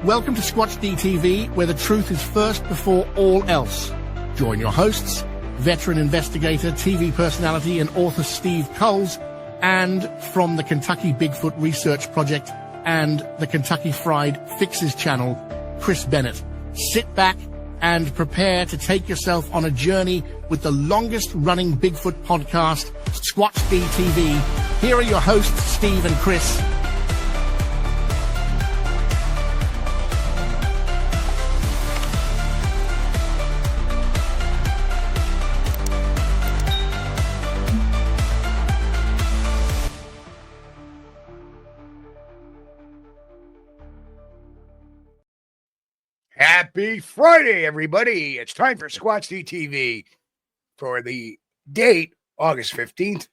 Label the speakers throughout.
Speaker 1: Welcome to Squatch-D TV, where the truth is first before all else. Join your hosts, veteran investigator, TV personality, and author Steve Coles, and from the Kentucky Bigfoot Research Project and the Kentucky Fried Fixes channel, Chris Bennett. Sit back and prepare to take yourself on a journey with the longest-running Bigfoot podcast, Squatch-D TV. Here are your hosts, Steve and Chris.
Speaker 2: Happy Friday, everybody. It's time for Squatch-D TV for the date, August 15th,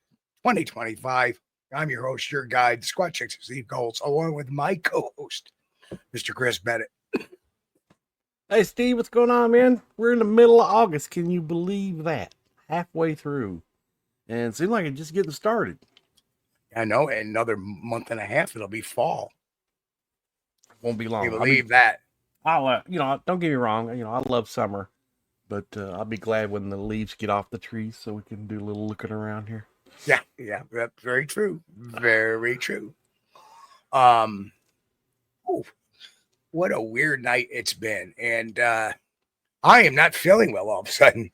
Speaker 2: 2025. I'm your host, your guide, Squatch Steve Coles, along with my co-host, Mr. Chris Bennett.
Speaker 3: Hey, Steve, what's going on, man? We're in the middle of August. Can you believe that? Halfway through. And it seems like it's just getting started.
Speaker 2: I know, in another month and a half, it'll be fall.
Speaker 3: Won't be long.
Speaker 2: Can you believe that?
Speaker 3: I'll, don't get me wrong. I love summer, but I'll be glad when the leaves get off the trees so we can do a little looking around here.
Speaker 2: Yeah, that's very true. Very true. Oh, what a weird night it's been. And I am not feeling well all of a sudden.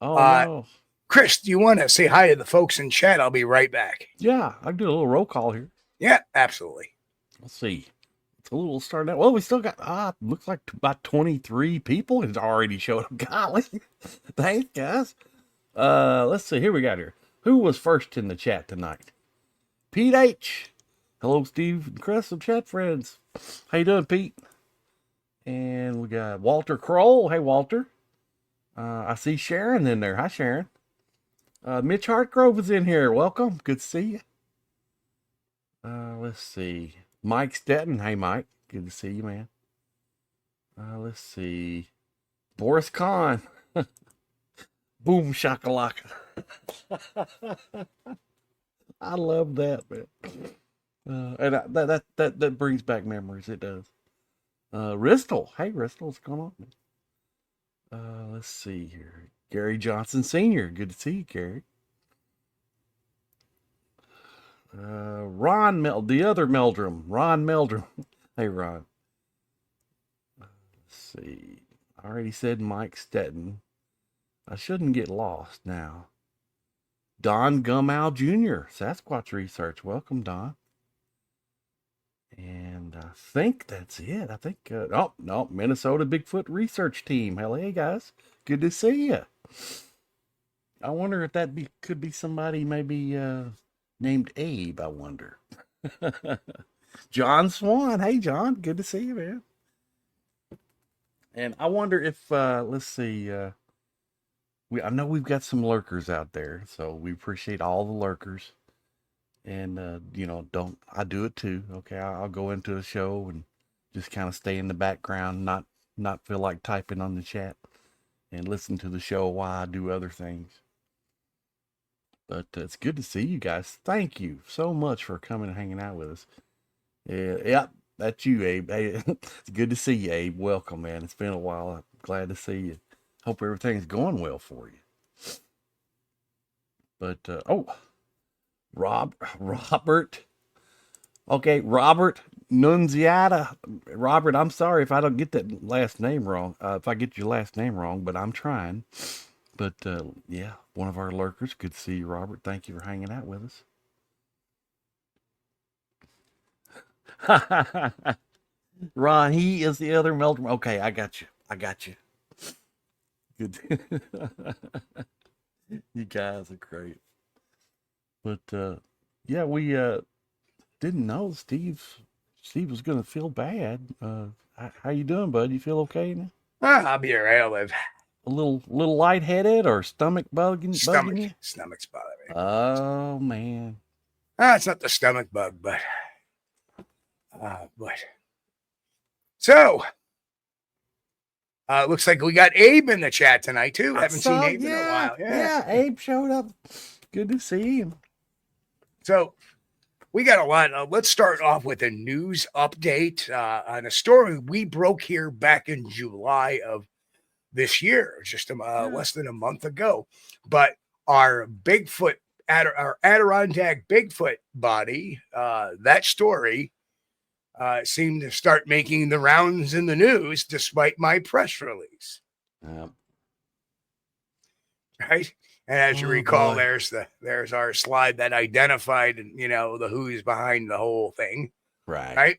Speaker 3: Oh, no.
Speaker 2: Chris, do you want to say hi to the folks in chat? I'll be right back.
Speaker 3: Yeah, I'll do a little roll call here.
Speaker 2: Yeah, absolutely.
Speaker 3: Let's see. We'll start out. Well, we still got, looks like about 23 people has already showed up. Golly. Thanks, guys. Let's see. Here we got here. Who was first in the chat tonight? Pete H. Hello, Steve and Chris, some chat friends. How you doing, Pete? And we got Walter Kroll. Hey, Walter. I see Sharon in there. Hi, Sharon. Mitch Hartgrove is in here. Welcome. Good to see you. Let's see. Mike Stetton. Hey, Mike. Good to see you, man. Let's see. Boris Kahn. Boom shakalaka. I love that, man. And that brings back memories. It does. Ristel. Hey, Ristel. What's going on? Let's see here. Gary Johnson Sr. Good to see you, Gary. Ron the other Meldrum. Ron Meldrum. Hey, Ron. Let's see. I already said Mike Stetton. I shouldn't get lost now. Don Gumow Jr. Sasquatch Research. Welcome, Don. And I think that's it. I think, no, Minnesota Bigfoot Research Team. Hell, hey, guys. Good to see you. I wonder if could be somebody maybe named Abe, I wonder. John Swan. Hey, John. Good to see you, man. And I wonder if, let's see, I know we've got some lurkers out there, so we appreciate all the lurkers. And, I do it too. Okay, I'll go into a show and just kind of stay in the background, not feel like typing on the chat, and listen to the show while I do other things. But it's good to see you guys. Thank you so much for coming and hanging out with us. Yeah, that's you, Abe. Hey, it's good to see you, Abe. Welcome, man. It's been a while. I'm glad to see you. Hope everything's going well for you. But, Robert. Okay, Robert Nunziata. Robert, I'm sorry if I don't get that last name wrong. If I get your last name wrong, but I'm trying. But, yeah, one of our lurkers. Good to see you, Robert. Thank you for hanging out with us. Ron, he is the other Meldrum. Okay, I got you. Good. You guys are great. But, yeah, we didn't know Steve was going to feel bad. How you doing, bud? You feel okay now?
Speaker 2: I'll be all right. I'll live.
Speaker 3: A little lightheaded or stomach bugging you?
Speaker 2: Stomach's bothering me.
Speaker 3: Oh, man.
Speaker 2: It's not the stomach bug, but so looks like we got Abe in the chat tonight too. Haven't seen Abe in a while.
Speaker 3: Yeah, Abe showed up. Good to see him.
Speaker 2: So we got a lot. Let's start off with a news update on a story we broke here back in July of this year, just less than a month ago. But our Bigfoot, our Adirondack Bigfoot body, that story seemed to start making the rounds in the news despite my press release. Right. And as you recall, there's our slide that identified, the who's behind the whole thing.
Speaker 3: Right.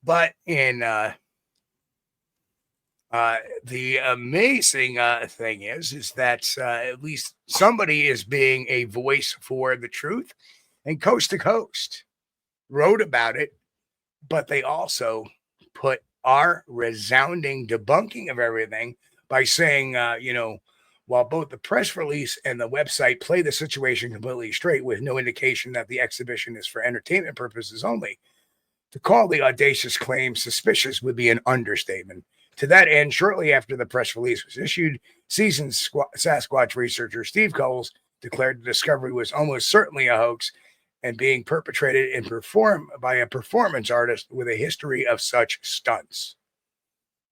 Speaker 2: But in the amazing thing is that at least somebody is being a voice for the truth, and Coast to Coast wrote about it, but they also put our resounding debunking of everything by saying, while both the press release and the website play the situation completely straight with no indication that the exhibition is for entertainment purposes only, to call the audacious claim suspicious would be an understatement. To that end, shortly after the press release was issued, seasoned Sasquatch researcher Steve Coles declared the discovery was almost certainly a hoax and being perpetrated and performed by a performance artist with a history of such stunts.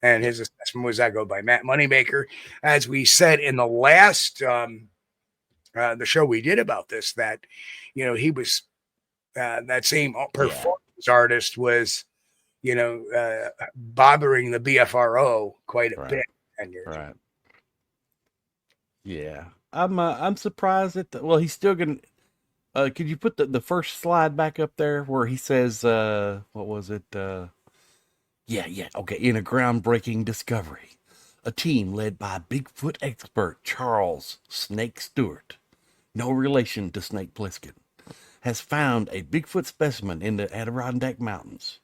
Speaker 2: And his assessment was echoed by Matt Moneymaker. As we said in the last the show we did about this, that he was that same performance artist was bothering the BFRO quite a bit 10 years ago.
Speaker 3: Yeah, I'm surprised at he's still gonna. Could you put the first slide back up there where he says, what was it? Okay. In a groundbreaking discovery, a team led by Bigfoot expert Charles Snake Stewart, no relation to Snake Plissken, has found a Bigfoot specimen in the Adirondack Mountains,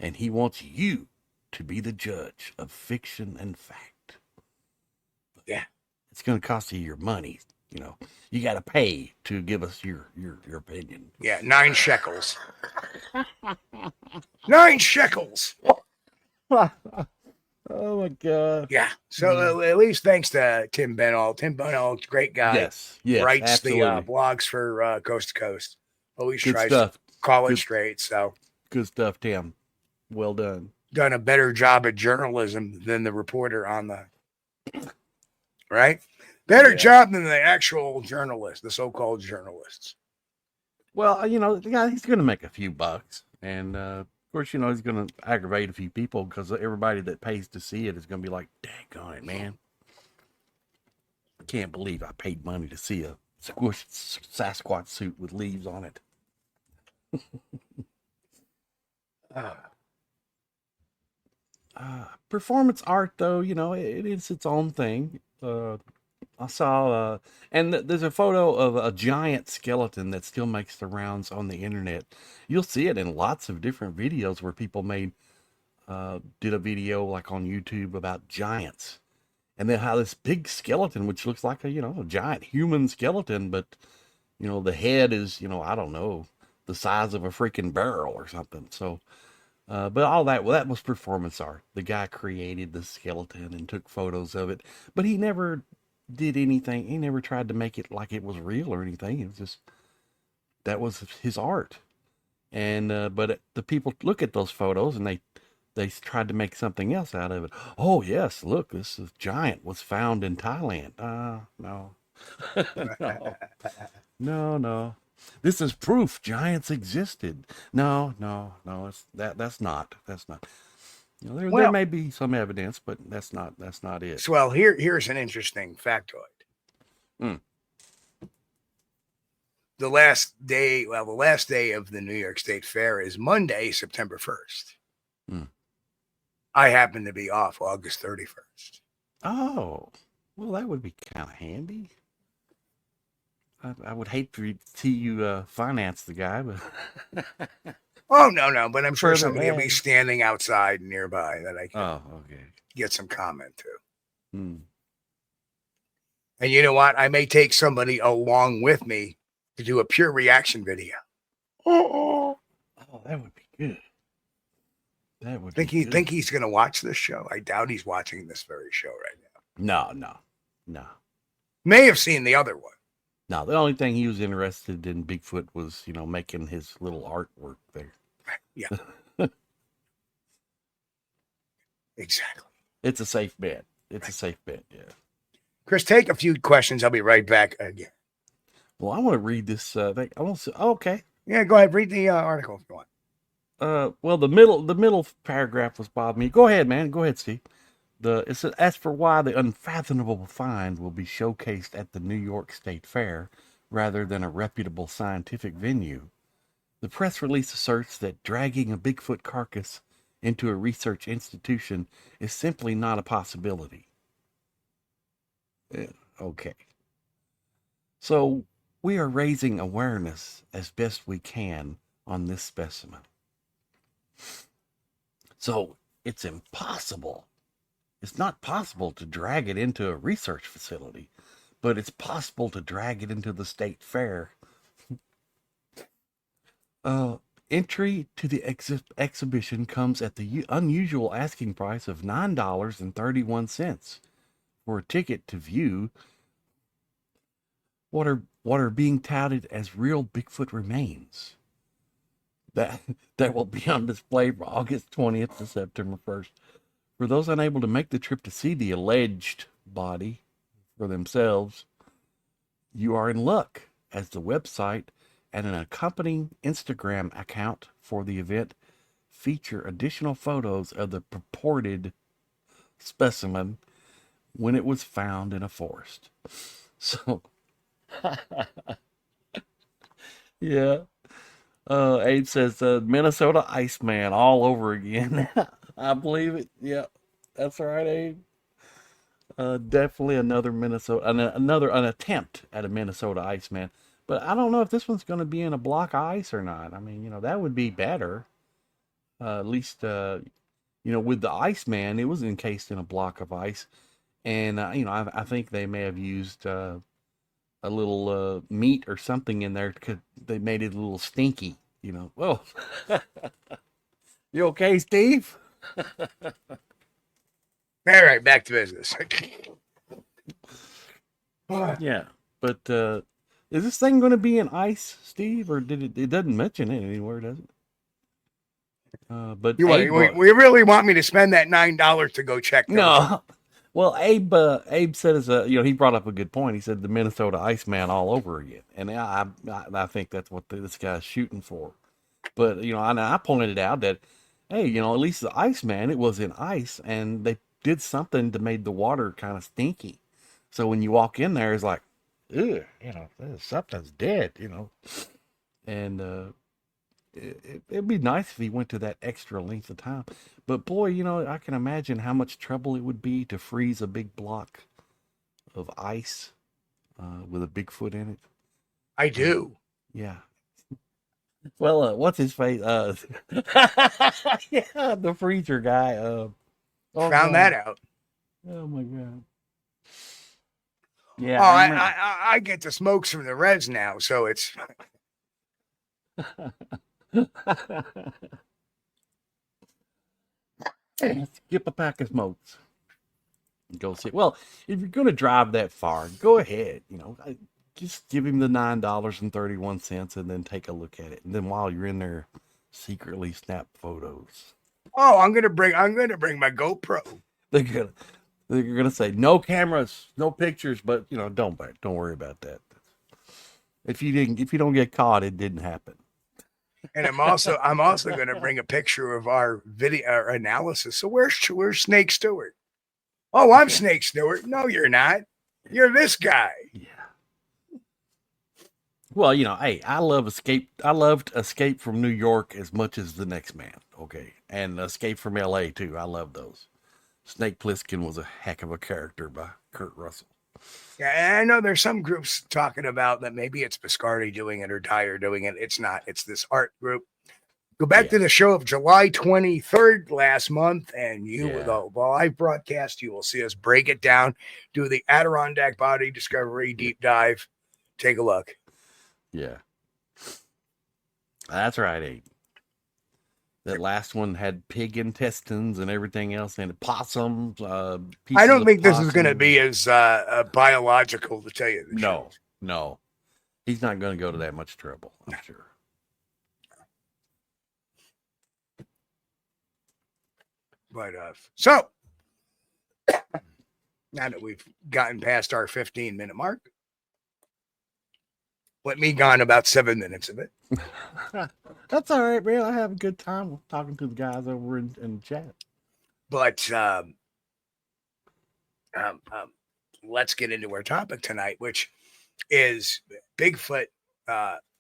Speaker 3: and he wants you to be the judge of fiction and fact.
Speaker 2: Yeah.
Speaker 3: It's going to cost you your money. You got to pay to give us your opinion.
Speaker 2: Yeah, 9 shekels. 9 shekels.
Speaker 3: Oh my God.
Speaker 2: Yeah. So at least thanks to Tim Benall. Tim Benall, great guy.
Speaker 3: Yes,
Speaker 2: writes
Speaker 3: absolutely.
Speaker 2: the blogs for Coast to Coast. Always
Speaker 3: Good
Speaker 2: tries
Speaker 3: stuff.
Speaker 2: to call it straight. So
Speaker 3: good stuff, Tim. Well done.
Speaker 2: Done a better job at journalism than the reporter on the right. Better job than the actual journalist, the so-called journalists.
Speaker 3: Well, he's going to make a few bucks, and of course, he's going to aggravate a few people because everybody that pays to see it is going to be like, "Daggone it, man! I can't believe I paid money to see a Sasquatch suit with leaves on it." Performance art, though, it is its own thing. I saw, and there's a photo of a giant skeleton that still makes the rounds on the internet. You'll see it in lots of different videos where people did a video like on YouTube about giants, and then how this big skeleton, which looks like a giant human skeleton, but the head is I don't know, the size of a freaking barrel or something. So, but all that that was performance art. The guy created the skeleton and took photos of it, but he never did anything. He never tried to make it like it was real or anything. It was just that was his art. And but the people look at those photos and they tried to make something else out of it. Oh yes, look, this is giant was found in Thailand. No. No. This is proof giants existed. No. That's not. There may be some evidence, but that's not it.
Speaker 2: So, well, here's an interesting factoid. The last day of the New York State Fair is Monday, September 1st. I happen to be off August 31st.
Speaker 3: Oh, well, that would be kind of handy. I would hate to see you finance the guy, but
Speaker 2: oh no! But I'm sure somebody will be standing outside nearby that I can get some comment to. And you know what? I may take somebody along with me to do a pure reaction video.
Speaker 3: Oh, that would be good. That would
Speaker 2: think he's going to watch this show? I doubt he's watching this very show right now.
Speaker 3: No.
Speaker 2: May have seen the other one.
Speaker 3: No, the only thing he was interested in Bigfoot was, making his little artwork there.
Speaker 2: Yeah. Exactly.
Speaker 3: It's a safe bet. It's a safe bet, yeah.
Speaker 2: Chris, take a few questions. I'll be right back again.
Speaker 3: Well, I want to read this thing. Okay.
Speaker 2: Yeah, go ahead. Read the article if you want.
Speaker 3: Well, the middle paragraph was bothering me. Go ahead, man. Go ahead, Steve. It said, as for why the unfathomable find will be showcased at the New York State Fair rather than a reputable scientific venue, the press release asserts that dragging a Bigfoot carcass into a research institution is simply not a possibility. Okay. So we are raising awareness as best we can on this specimen. So it's impossible. It's not possible to drag it into a research facility, but it's possible to drag it into the state fair. Entry to the exhibition comes at the unusual asking price of $9.31 for a ticket to view what are being touted as real Bigfoot remains that will be on display from August 20th to September 1st. For those unable to make the trip to see the alleged body for themselves, you are in luck, as the website and an accompanying Instagram account for the event feature additional photos of the purported specimen when it was found in a forest. So, yeah. Abe says, Minnesota Iceman all over again. I believe it. Yeah, that's right, Abe. Definitely another an attempt at a Minnesota Iceman. But I don't know if this one's going to be in a block of ice or not. I mean, that would be better. At least, with the Iceman, it was encased in a block of ice. And, I think they may have used a little meat or something in there because they made it a little stinky, Well, you okay, Steve?
Speaker 2: All right, back to business.
Speaker 3: Yeah, but is this thing going to be in ice, Steve, or it doesn't mention it anywhere, does it? But
Speaker 2: we really want me to spend that $9 to go check?
Speaker 3: No. Well, Abe said he brought up a good point. He said the Minnesota Iceman all over again, and I think that's what this guy's shooting for. But I pointed out that, hey, at least the Iceman, it was in ice, and they did something to make the water kind of stinky. So when you walk in there, it's like, ugh, something's dead, and it'd be nice if he went to that extra length of time. But boy, I can imagine how much trouble it would be to freeze a big block of ice with a Bigfoot in it.
Speaker 2: I do.
Speaker 3: Yeah. Well, what's his face? Yeah, the freezer guy.
Speaker 2: Found that out.
Speaker 3: Oh my God. Yeah.
Speaker 2: Oh, I get the smokes from the Reds now, so it's.
Speaker 3: Skip a pack of smokes. Go see. Well, if you're going to drive that far, go ahead. Just give him the $9.31 and then take a look at it. And then while you're in there, secretly snap photos.
Speaker 2: Oh, I'm gonna bring my GoPro.
Speaker 3: They're gonna say no cameras, no pictures, but don't worry about that. If you don't get caught, it didn't happen.
Speaker 2: And I'm also gonna bring a picture of our video analysis. So where's Snake Stewart? Oh, I'm Snake Stewart. No, you're not. You're this guy.
Speaker 3: Yeah. Well, hey, I loved Escape from New York as much as The Next Man, okay? And Escape from L.A., too. I love those. Snake Plissken was a heck of a character by Kurt Russell.
Speaker 2: Yeah, I know there's some groups talking about that maybe it's Biscardi doing it or Dyer doing it. It's not. It's this art group. Go back to the show of July 23rd last month, and the live broadcast, you will see us break it down, do the Adirondack Body Discovery deep dive. Take a look.
Speaker 3: Yeah. That's right, Abe. That last one had pig intestines and everything else, and possums.
Speaker 2: I don't think this is going to be as biological, to tell you the truth.
Speaker 3: No. He's not going to go to that much trouble, I'm sure.
Speaker 2: But so now that we've gotten past our 15-minute mark, let me gone about 7 minutes of it.
Speaker 3: That's all right, man. I have a good time talking to the guys over in the chat.
Speaker 2: But let's get into our topic tonight, which is Bigfoot,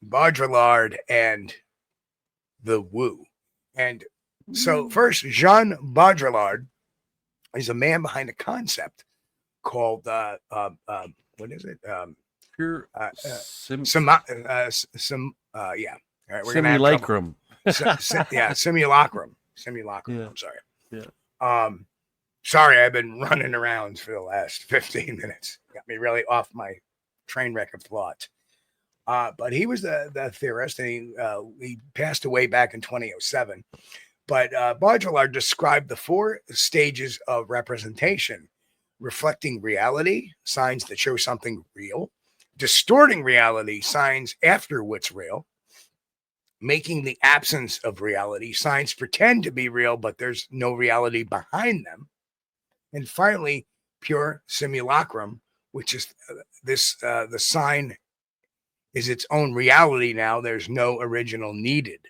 Speaker 2: Baudrillard, and the Woo. And so first, Jean Baudrillard is a man behind a concept called what is it?
Speaker 3: Pure
Speaker 2: yeah. All right, we're
Speaker 3: simulacrum.
Speaker 2: Simulacrum.
Speaker 3: Yeah.
Speaker 2: I'm sorry.
Speaker 3: Yeah.
Speaker 2: Sorry, I've been running around for the last 15 minutes. Got me really off my train wreck of thought. But he was the theorist, and he passed away back in 2007. But Baudrillard described the 4 stages of representation: reflecting reality, signs that show something real; distorting reality, signs after what's real; making the absence of reality, signs pretend to be real, but there's no reality behind them; and finally, pure simulacrum, which is the sign is its own reality now. There's no original needed.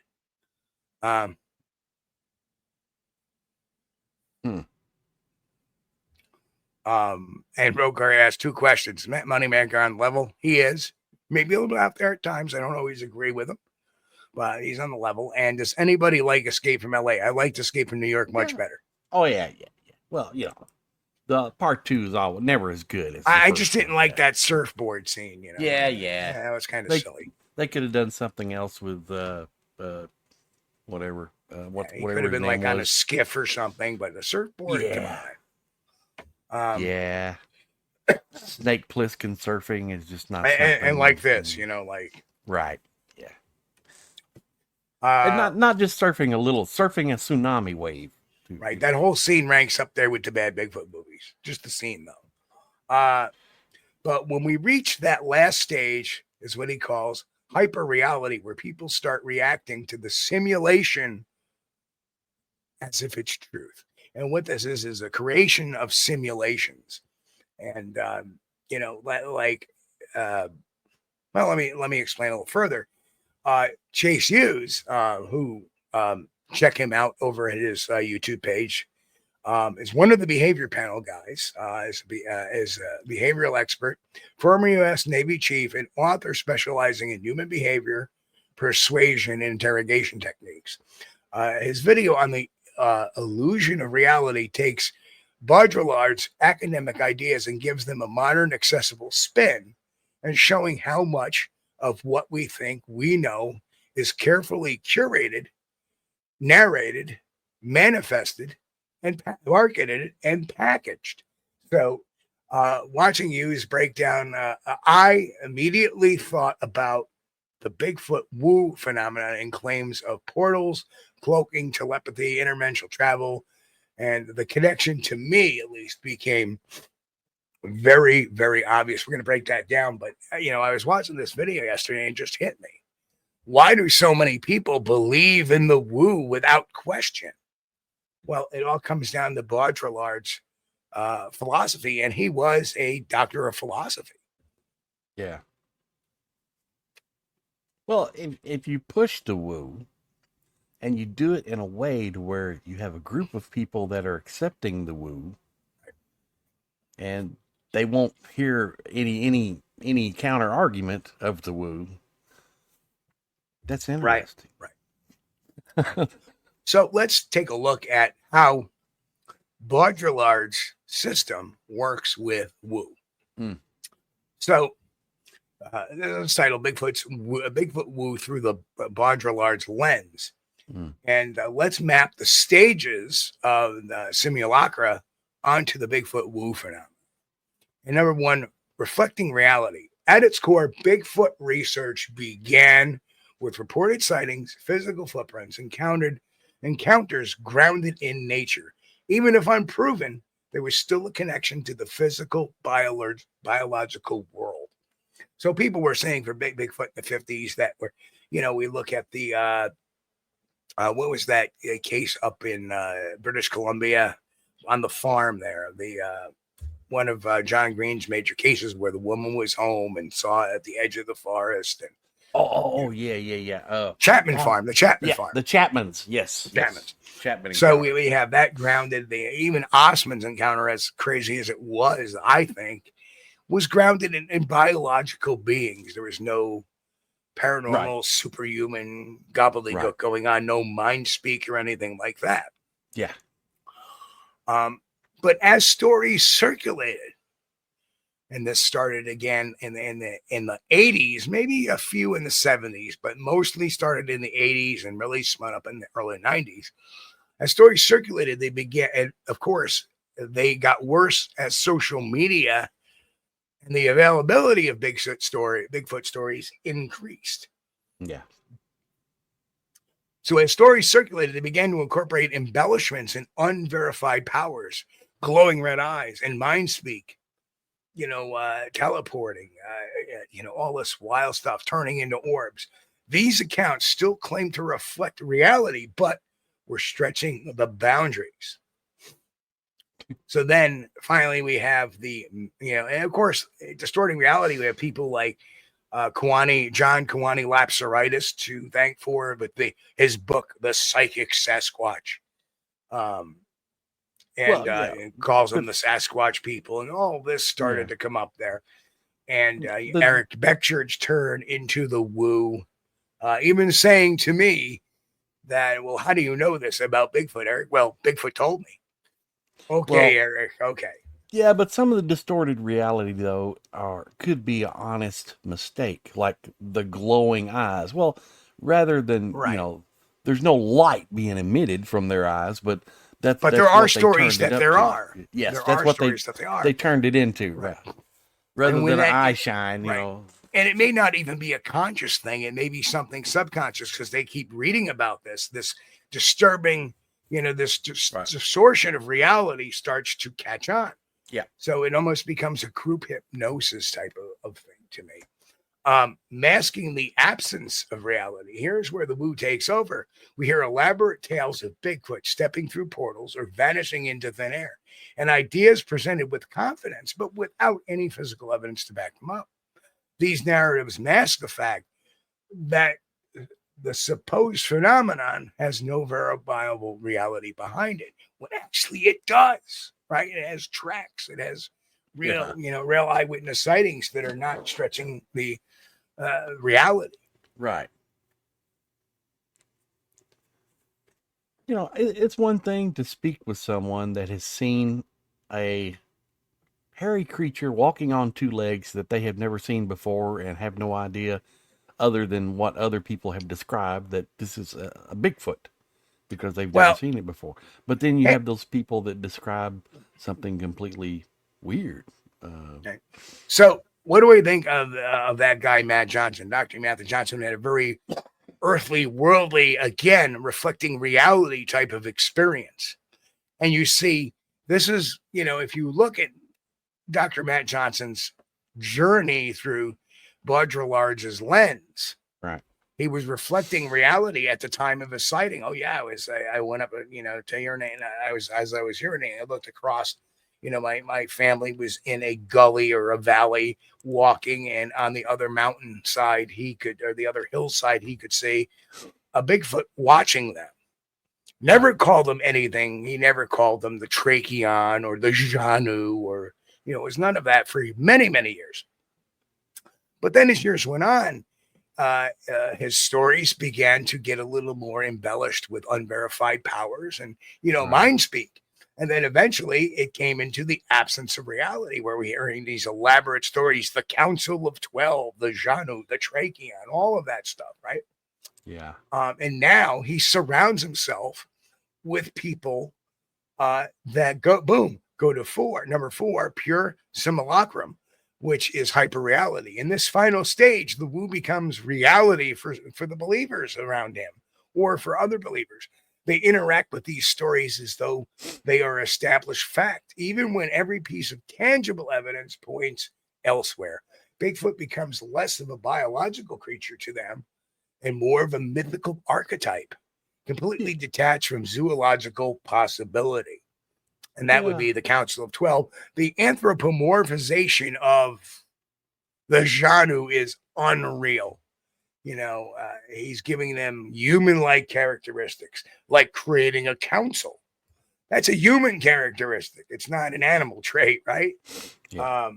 Speaker 2: And Broker asked 2 questions. Moneymaker on level. He is. Maybe a little bit out there at times. I don't always agree with him, but he's on the level. And does anybody like Escape from LA? I liked Escape from New York much better.
Speaker 3: Oh, yeah. Well, the part 2 is never as good as
Speaker 2: I just didn't like that surfboard scene,
Speaker 3: Yeah.
Speaker 2: That was kind of silly.
Speaker 3: They could have done something else with whatever.
Speaker 2: He could have been like on a skiff or something, but the surfboard, come on.
Speaker 3: Yeah. Snake Plissken surfing is just not.
Speaker 2: And like this, like.
Speaker 3: Right. Yeah. And not just surfing surfing a tsunami wave.
Speaker 2: Right. That whole scene ranks up there with the bad Bigfoot movies. Just the scene, though. But when we reach that last stage, is what he calls hyper reality, where people start reacting to the simulation as if it's truth. And what this is a creation of simulations. And, let me explain a little further. Chase Hughes, who check him out over at his YouTube page, is one of the behavior panel guys, is a behavioral expert, former U.S. Navy chief, and author specializing in human behavior, persuasion, and interrogation techniques. His video on the illusion of reality takes Baudrillard's academic ideas and gives them a modern, accessible spin, and showing how much of what we think we know is carefully curated, narrated, manifested, and marketed and packaged. So watching Hughes break down, I immediately thought about the Bigfoot woo phenomenon and claims of portals, cloaking, telepathy, interdimensional travel, and the connection, to me at least, became very, very obvious. We're going to break that down, but I was watching this video yesterday and it just hit me. Why do so many people believe in the woo without question? Well, it all comes down to Baudrillard's philosophy, and he was a doctor of philosophy.
Speaker 3: Yeah. Well, if you push the woo and you do it in a way to where you have a group of people that are accepting the woo, and they won't hear any counter argument of the woo, that's interesting.
Speaker 2: Right. So let's take a look at how Baudrillard's system works with woo. So it's titled Bigfoot Woo through the Baudrillard's lens. And let's map the stages of the simulacra onto the Bigfoot woo phenomenon. And number 1, reflecting reality. At its core, Bigfoot research began with reported sightings, physical footprints, encounters grounded in nature. Even if unproven, there was still a connection to the physical biological world. So people were saying for Bigfoot in the 50s that were, we look at the what was that case up in British Columbia on the farm there? The one of John Green's major cases where the woman was home and saw it at the edge of the forest. And
Speaker 3: Yeah.
Speaker 2: Chapman Farm, the Chapman
Speaker 3: yeah,
Speaker 2: Farm.
Speaker 3: the Chapmans, yes.
Speaker 2: Chapmans.
Speaker 3: Chapman.
Speaker 2: So we have that grounded. Even Osman's encounter, as crazy as it was, I think, was grounded in biological beings. There was no paranormal, superhuman gobbledygook going on, no mind speak or anything like that.
Speaker 3: Yeah.
Speaker 2: But as stories circulated, and this started again in the 80s, maybe a few in the 70s, but mostly started in the 80s and really spun up in the early 90s. As stories circulated, they began, and of course, they got worse as social media and the availability of Bigfoot stories increased.
Speaker 3: Yeah.
Speaker 2: So as stories circulated, they began to incorporate embellishments and unverified powers, glowing red eyes, and mind speak. Teleporting, all this wild stuff, turning into orbs. These accounts still claim to reflect reality, but we're stretching the boundaries. So then finally we have and of course, distorting reality, we have people like John Kawani Lapsaritis to thank for with his book, The Psychic Sasquatch. Calls them the Sasquatch people, and all this started to come up there. And Eric Beckchurch turned into the woo, even saying to me that, well, how do you know this about Bigfoot, Eric? Well, Bigfoot told me. Okay, Eric. Okay.
Speaker 3: Yeah, but some of the distorted reality, though, could be an honest mistake, like the glowing eyes. Well, rather than, there's no light being emitted from their eyes, but that's
Speaker 2: there are stories that there are.
Speaker 3: Yes,
Speaker 2: there
Speaker 3: that's
Speaker 2: are
Speaker 3: what
Speaker 2: stories that they are.
Speaker 3: They turned it into, rather than an eye shine,
Speaker 2: And it may not even be a conscious thing. It may be something subconscious because they keep reading about this disturbing, this distortion of reality starts to catch on.
Speaker 3: Yeah.
Speaker 2: So it almost becomes a group hypnosis type of thing to me. Masking the absence of reality. Here's where the woo takes over. We hear elaborate tales of Bigfoot stepping through portals or vanishing into thin air, and ideas presented with confidence, but without any physical evidence to back them up. These narratives mask the fact that the supposed phenomenon has no verifiable reality behind it, when actually it does, right? It has tracks. It has real eyewitness sightings that are not stretching the reality.
Speaker 3: Right. It's one thing to speak with someone that has seen a hairy creature walking on two legs that they have never seen before and have no idea other than what other people have described that this is a Bigfoot because they've never seen it before. But then you have those people that describe something completely weird.
Speaker 2: Okay. So what do we think of that guy, Matt Johnson? Dr. Matthew Johnson had a very earthly, worldly, again, reflecting reality type of experience. And you see, this is, if you look at Dr. Matt Johnson's journey through Baudrillard's lens,
Speaker 3: right?
Speaker 2: He was reflecting reality at the time of his sighting. Oh yeah, I went up, to urinate. As I was urinating, I looked across. My family was in a gully or a valley walking, and on the other mountain side, or the other hillside, he could see a Bigfoot watching them. Never called them anything. He never called them the Tracheon or the Janu, or, it was none of that for many, many years. But then as years went on, his stories began to get a little more embellished with unverified powers and, mind speak. And then eventually it came into the absence of reality, where we're hearing these elaborate stories, the Council of 12, the Janu, the Tracheon, all of that stuff, right?
Speaker 3: Yeah.
Speaker 2: And now he surrounds himself with people that go to number 4, pure simulacrum, which is hyperreality. In this final stage, the woo becomes reality for the believers around him or for other believers. They interact with these stories as though they are established fact, even when every piece of tangible evidence points elsewhere. Bigfoot becomes less of a biological creature to them and more of a mythical archetype, completely detached from zoological possibility. And that would be the Council of 12. The anthropomorphization of the genre is unreal. He's giving them human-like characteristics, like creating a council. That's a human characteristic. It's not an animal trait, right?
Speaker 3: Yeah.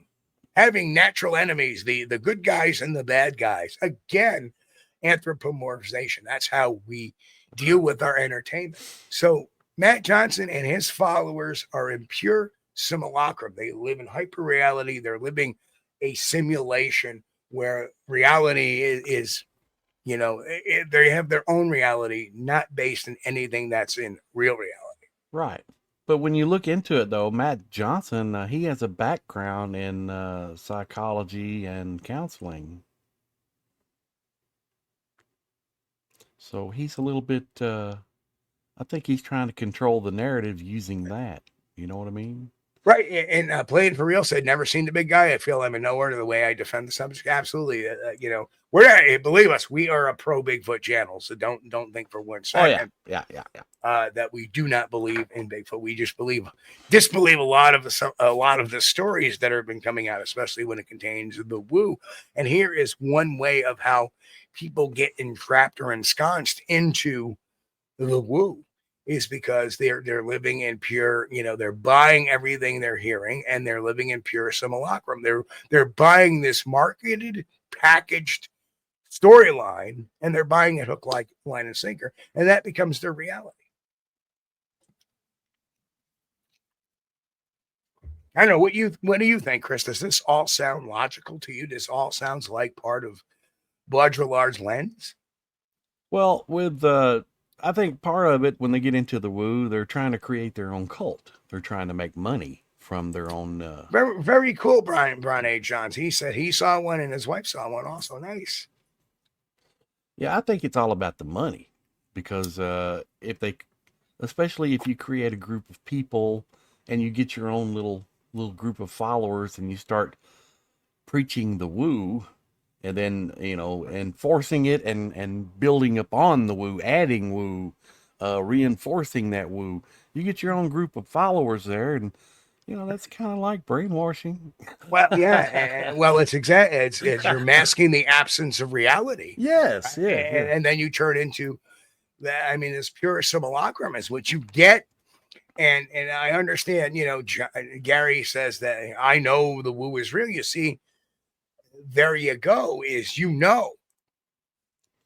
Speaker 2: Having natural enemies, the good guys and the bad guys. Again, anthropomorphization. That's how we deal with our entertainment. So Matt Johnson and his followers are in pure simulacrum. They live in hyperreality. They're living a simulation where reality is they have their own reality, not based in anything that's in real reality.
Speaker 3: Right. But when you look into it, though, Matt Johnson, he has a background in psychology and counseling. So he's a little bit, I think he's trying to control the narrative using that. You know what I mean?
Speaker 2: Right. And Playing for Real said, never seen the big guy. I feel I'm in nowhere to the way I defend the subject. Absolutely. We're not, believe us, we are a pro Bigfoot channel. So don't think for 1 second that we do not believe in Bigfoot. We just disbelieve a lot of the stories that have been coming out, especially when it contains the woo. And here is one way of how people get entrapped or ensconced into the woo. Is because they're living in pure, they're buying everything they're hearing, and they're living in pure simulacrum. They're buying this marketed, packaged storyline, and they're buying it hook, line, and sinker, and that becomes their reality. I don't know what do you think, Chris? Does this all sound logical to you? This all sounds like part of Baudrillard's lens?
Speaker 3: Well, with I think part of it, when they get into the woo, they're trying to create their own cult. They're trying to make money from their own.
Speaker 2: Very, very cool, Brian A. Johns. He said he saw one and his wife saw one also. Nice.
Speaker 3: Yeah, I think it's all about the money, because especially if you create a group of people and you get your own little group of followers and you start preaching the woo, and then, enforcing it and building upon the woo, adding woo, reinforcing that woo. You get your own group of followers there, and, that's kind of like brainwashing.
Speaker 2: Well, yeah. Well, it's you're masking the absence of reality.
Speaker 3: Yes, yeah.
Speaker 2: And then you turn into that. I mean, this pure simulacrum is what you get. And I understand, Gary says that I know the woo is real. You see, there you go, is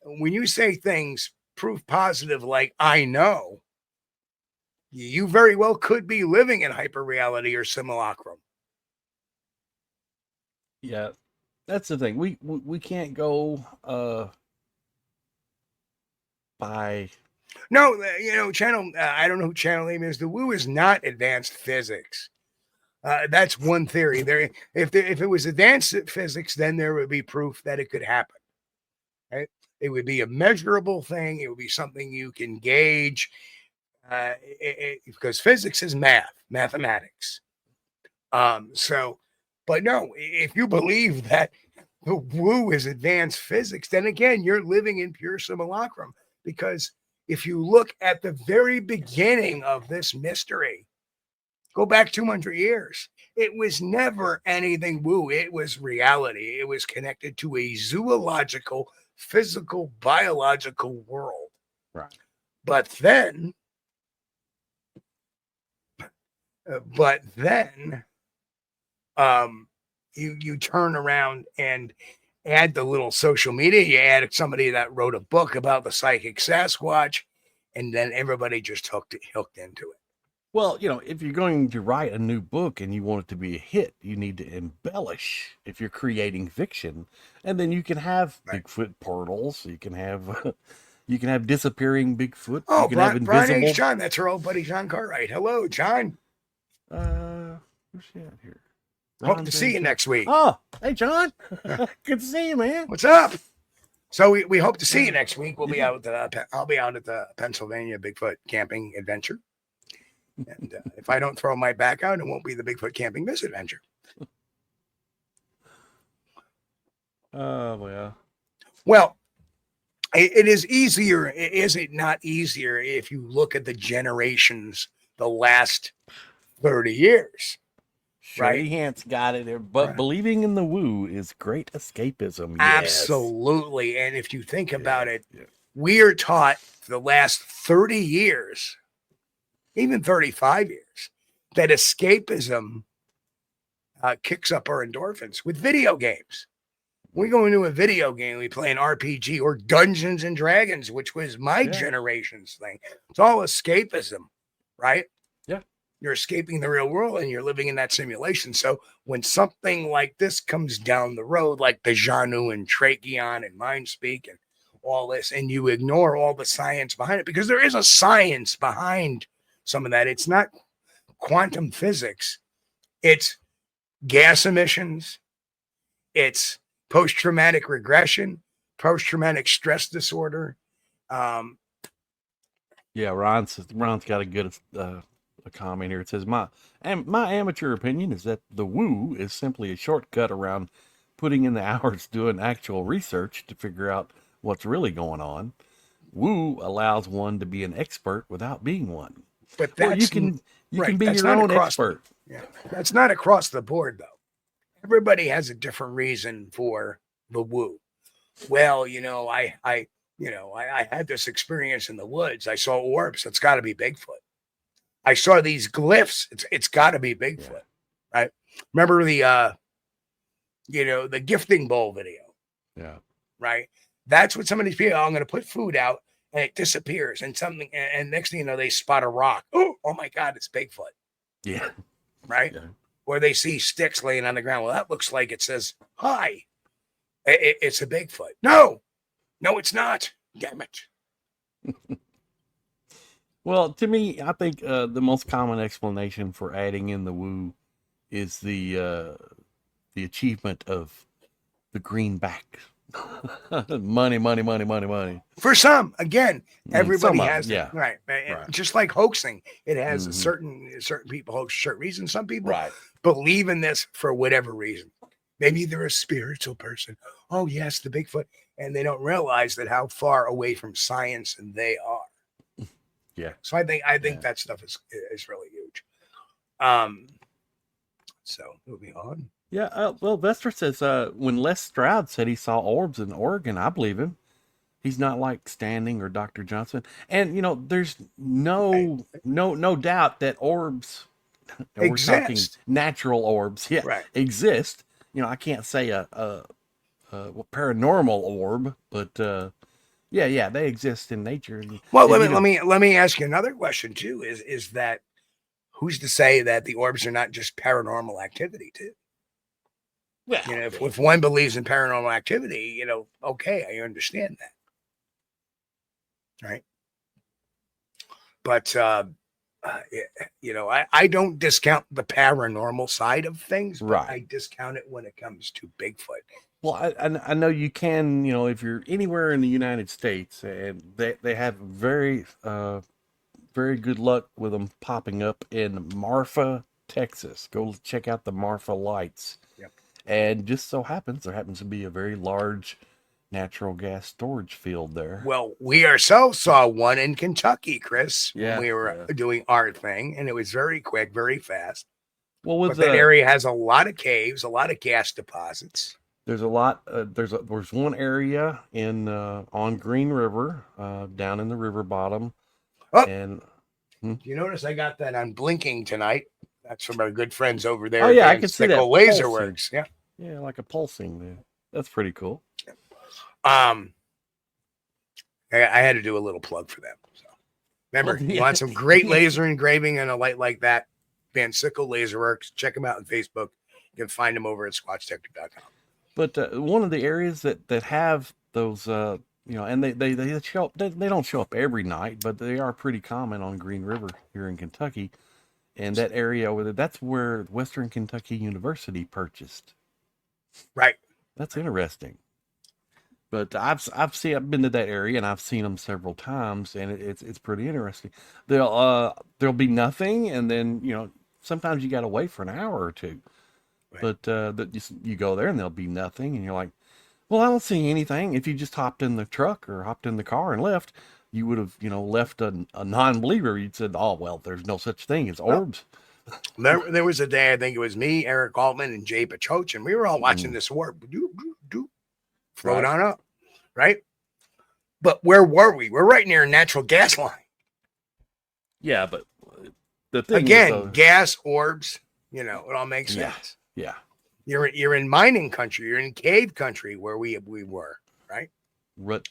Speaker 2: when you say things proof positive like I know, you very well could be living in hyperreality or simulacrum.
Speaker 3: Yeah, that's the thing. We can't go by.
Speaker 2: No, channel. I don't know who channel name is. The woo is not advanced physics. That's one theory. If it was advanced physics, then there would be proof that it could happen. Right? It would be a measurable thing. It would be something you can gauge, because physics is mathematics. But no, if you believe that the woo is advanced physics, then again, you're living in pure simulacrum. Because if you look at the very beginning of this mystery, go back 200 years. It was never anything woo. It was reality. It was connected to a zoological, physical, biological world.
Speaker 3: Right.
Speaker 2: But then, you turn around and add the little social media. You add somebody that wrote a book about the psychic Sasquatch, and then everybody just hooked into it.
Speaker 3: Well, if you're going to write a new book and you want it to be a hit, you need to embellish if you're creating fiction. And then you can have Bigfoot portals. You can have disappearing Bigfoot.
Speaker 2: Oh,
Speaker 3: you can have
Speaker 2: Brian
Speaker 3: invisible.
Speaker 2: H. John, that's our old buddy John Cartwright. Hello, John.
Speaker 3: Where's she at here?
Speaker 2: Hope to see you next week.
Speaker 3: Oh, hey, John. Good to see you, man.
Speaker 2: What's up? So we hope to see you next week. We'll be out. I'll be out at the Pennsylvania Bigfoot camping adventure. And if I don't throw my back out, it won't be the Bigfoot camping misadventure.
Speaker 3: Well.
Speaker 2: Well, it is easier. Is it not easier if you look at the generations, the last 30 years?
Speaker 3: Shady
Speaker 2: Right?
Speaker 3: Hant's got it there, but
Speaker 2: Right.
Speaker 3: believing in the woo is great escapism. Yes.
Speaker 2: Absolutely. And if you think about it,
Speaker 3: Yeah.
Speaker 2: we are taught for the last 30 years, even 35 years, that escapism kicks up our endorphins with video games. We go into a video game, we play an RPG or Dungeons and Dragons, which was my generation's thing. It's all escapism, right?
Speaker 3: Yeah.
Speaker 2: You're escaping the real world and you're living in that simulation. So when something like this comes down the road, like the Janu and Tracheon and Mindspeak and all this, and you ignore all the science behind it, because there is a science behind some of that. It's not quantum physics. It's gas emissions. It's post-traumatic regression, post-traumatic stress disorder.
Speaker 3: Yeah, Ron's got a good a comment here. It says, my amateur opinion is that the woo is simply a shortcut around putting in the hours doing actual research to figure out what's really going on. Woo allows one to be an expert without being one.
Speaker 2: But that's,
Speaker 3: you can be
Speaker 2: that's
Speaker 3: your own expert.
Speaker 2: That's not across the board, though. Everybody has a different reason for the woo. Well, I had this experience in the woods. I saw orbs. It's got to be Bigfoot. I saw these glyphs. It's got to be Bigfoot, right? Remember the gifting bowl video?
Speaker 3: Yeah.
Speaker 2: Right. That's what some of these people. I'm going to put food out and it disappears, and next thing you know, they spot a rock. Oh my God, it's Bigfoot.
Speaker 3: Yeah.
Speaker 2: Right.
Speaker 3: Yeah.
Speaker 2: Or they see sticks laying on the ground. Well, that looks like it says hi. It's a Bigfoot. No, it's not. Damn it.
Speaker 3: Well, to me, I think the most common explanation for adding in the woo is the achievement of the greenback. money.
Speaker 2: For some, again, everybody
Speaker 3: some
Speaker 2: has
Speaker 3: them,
Speaker 2: right.
Speaker 3: Right.
Speaker 2: Just like hoaxing, it has certain people hoax for certain reasons. Some people believe in this for whatever reason. Maybe they're a spiritual person. Oh yes, the Bigfoot, and they don't realize that how far away from science they are.
Speaker 3: Yeah.
Speaker 2: So I think that stuff is really huge. So moving on.
Speaker 3: Yeah. Well, Vester says when Les Stroud said he saw orbs in Oregon, I believe him. He's not like Standing or Dr. Johnson. And there's no doubt that orbs we're talking natural orbs, exist. I can't say a paranormal orb, but they exist in nature.
Speaker 2: Well, let me ask you another question too. Is that who's to say that the orbs are not just paranormal activity too? Well, if one believes in paranormal activity, okay, I understand that, right? But I don't discount the paranormal side of things, but I discount it when it comes to Bigfoot.
Speaker 3: Well, I know you can, if you're anywhere in the United States, and they have very good luck with them popping up in Marfa, Texas. Go check out the Marfa lights.
Speaker 2: Yep.
Speaker 3: And just so happens, there happens to be a very large natural gas storage field there.
Speaker 2: Well, we ourselves saw one in Kentucky, Chris,
Speaker 3: when
Speaker 2: we were doing our thing, and it was very quick, very fast.
Speaker 3: Well,
Speaker 2: that area has a lot of caves, a lot of gas deposits.
Speaker 3: There's a lot. There's one area on Green River, down in the river bottom.
Speaker 2: Oh,
Speaker 3: and
Speaker 2: you notice I got that on blinking tonight? That's from our good friends over there.
Speaker 3: Oh yeah, I can see that.
Speaker 2: Laser Works. Yeah.
Speaker 3: Yeah, like a pulsing. That's pretty cool.
Speaker 2: I had to do a little plug for them. So remember, you want some great laser engraving and a light like that? Van Sickle Laser Works. Check them out on Facebook. You can find them over at squatchtechnic.com.
Speaker 3: But one of the areas that have those, and they show up. They don't show up every night, but they are pretty common on Green River here in Kentucky. And that area over there, that's where Western Kentucky University purchased.
Speaker 2: Right.
Speaker 3: That's interesting. But I've been to that area and I've seen them several times, and it's pretty interesting. There'll be nothing, and then sometimes you got to wait for an hour or two. Right. But you go there and there'll be nothing, and you're like, Well, I don't see anything. If you just hopped in the truck or hopped in the car and left, you would have, left a non-believer. You'd said, "Oh, well, there's no such thing as
Speaker 2: Well,
Speaker 3: orbs."
Speaker 2: there was a day, I think it was me, Eric Altman, and Jay Pachoch, and we were all watching this orb float
Speaker 3: Right.
Speaker 2: on up, right? But where were we? We're right near a natural gas line.
Speaker 3: Yeah, but the thing
Speaker 2: Again,
Speaker 3: is, though,
Speaker 2: gas orbs, it all makes sense.
Speaker 3: yeah.
Speaker 2: You're in mining country, you're in cave country where we were, right?
Speaker 3: But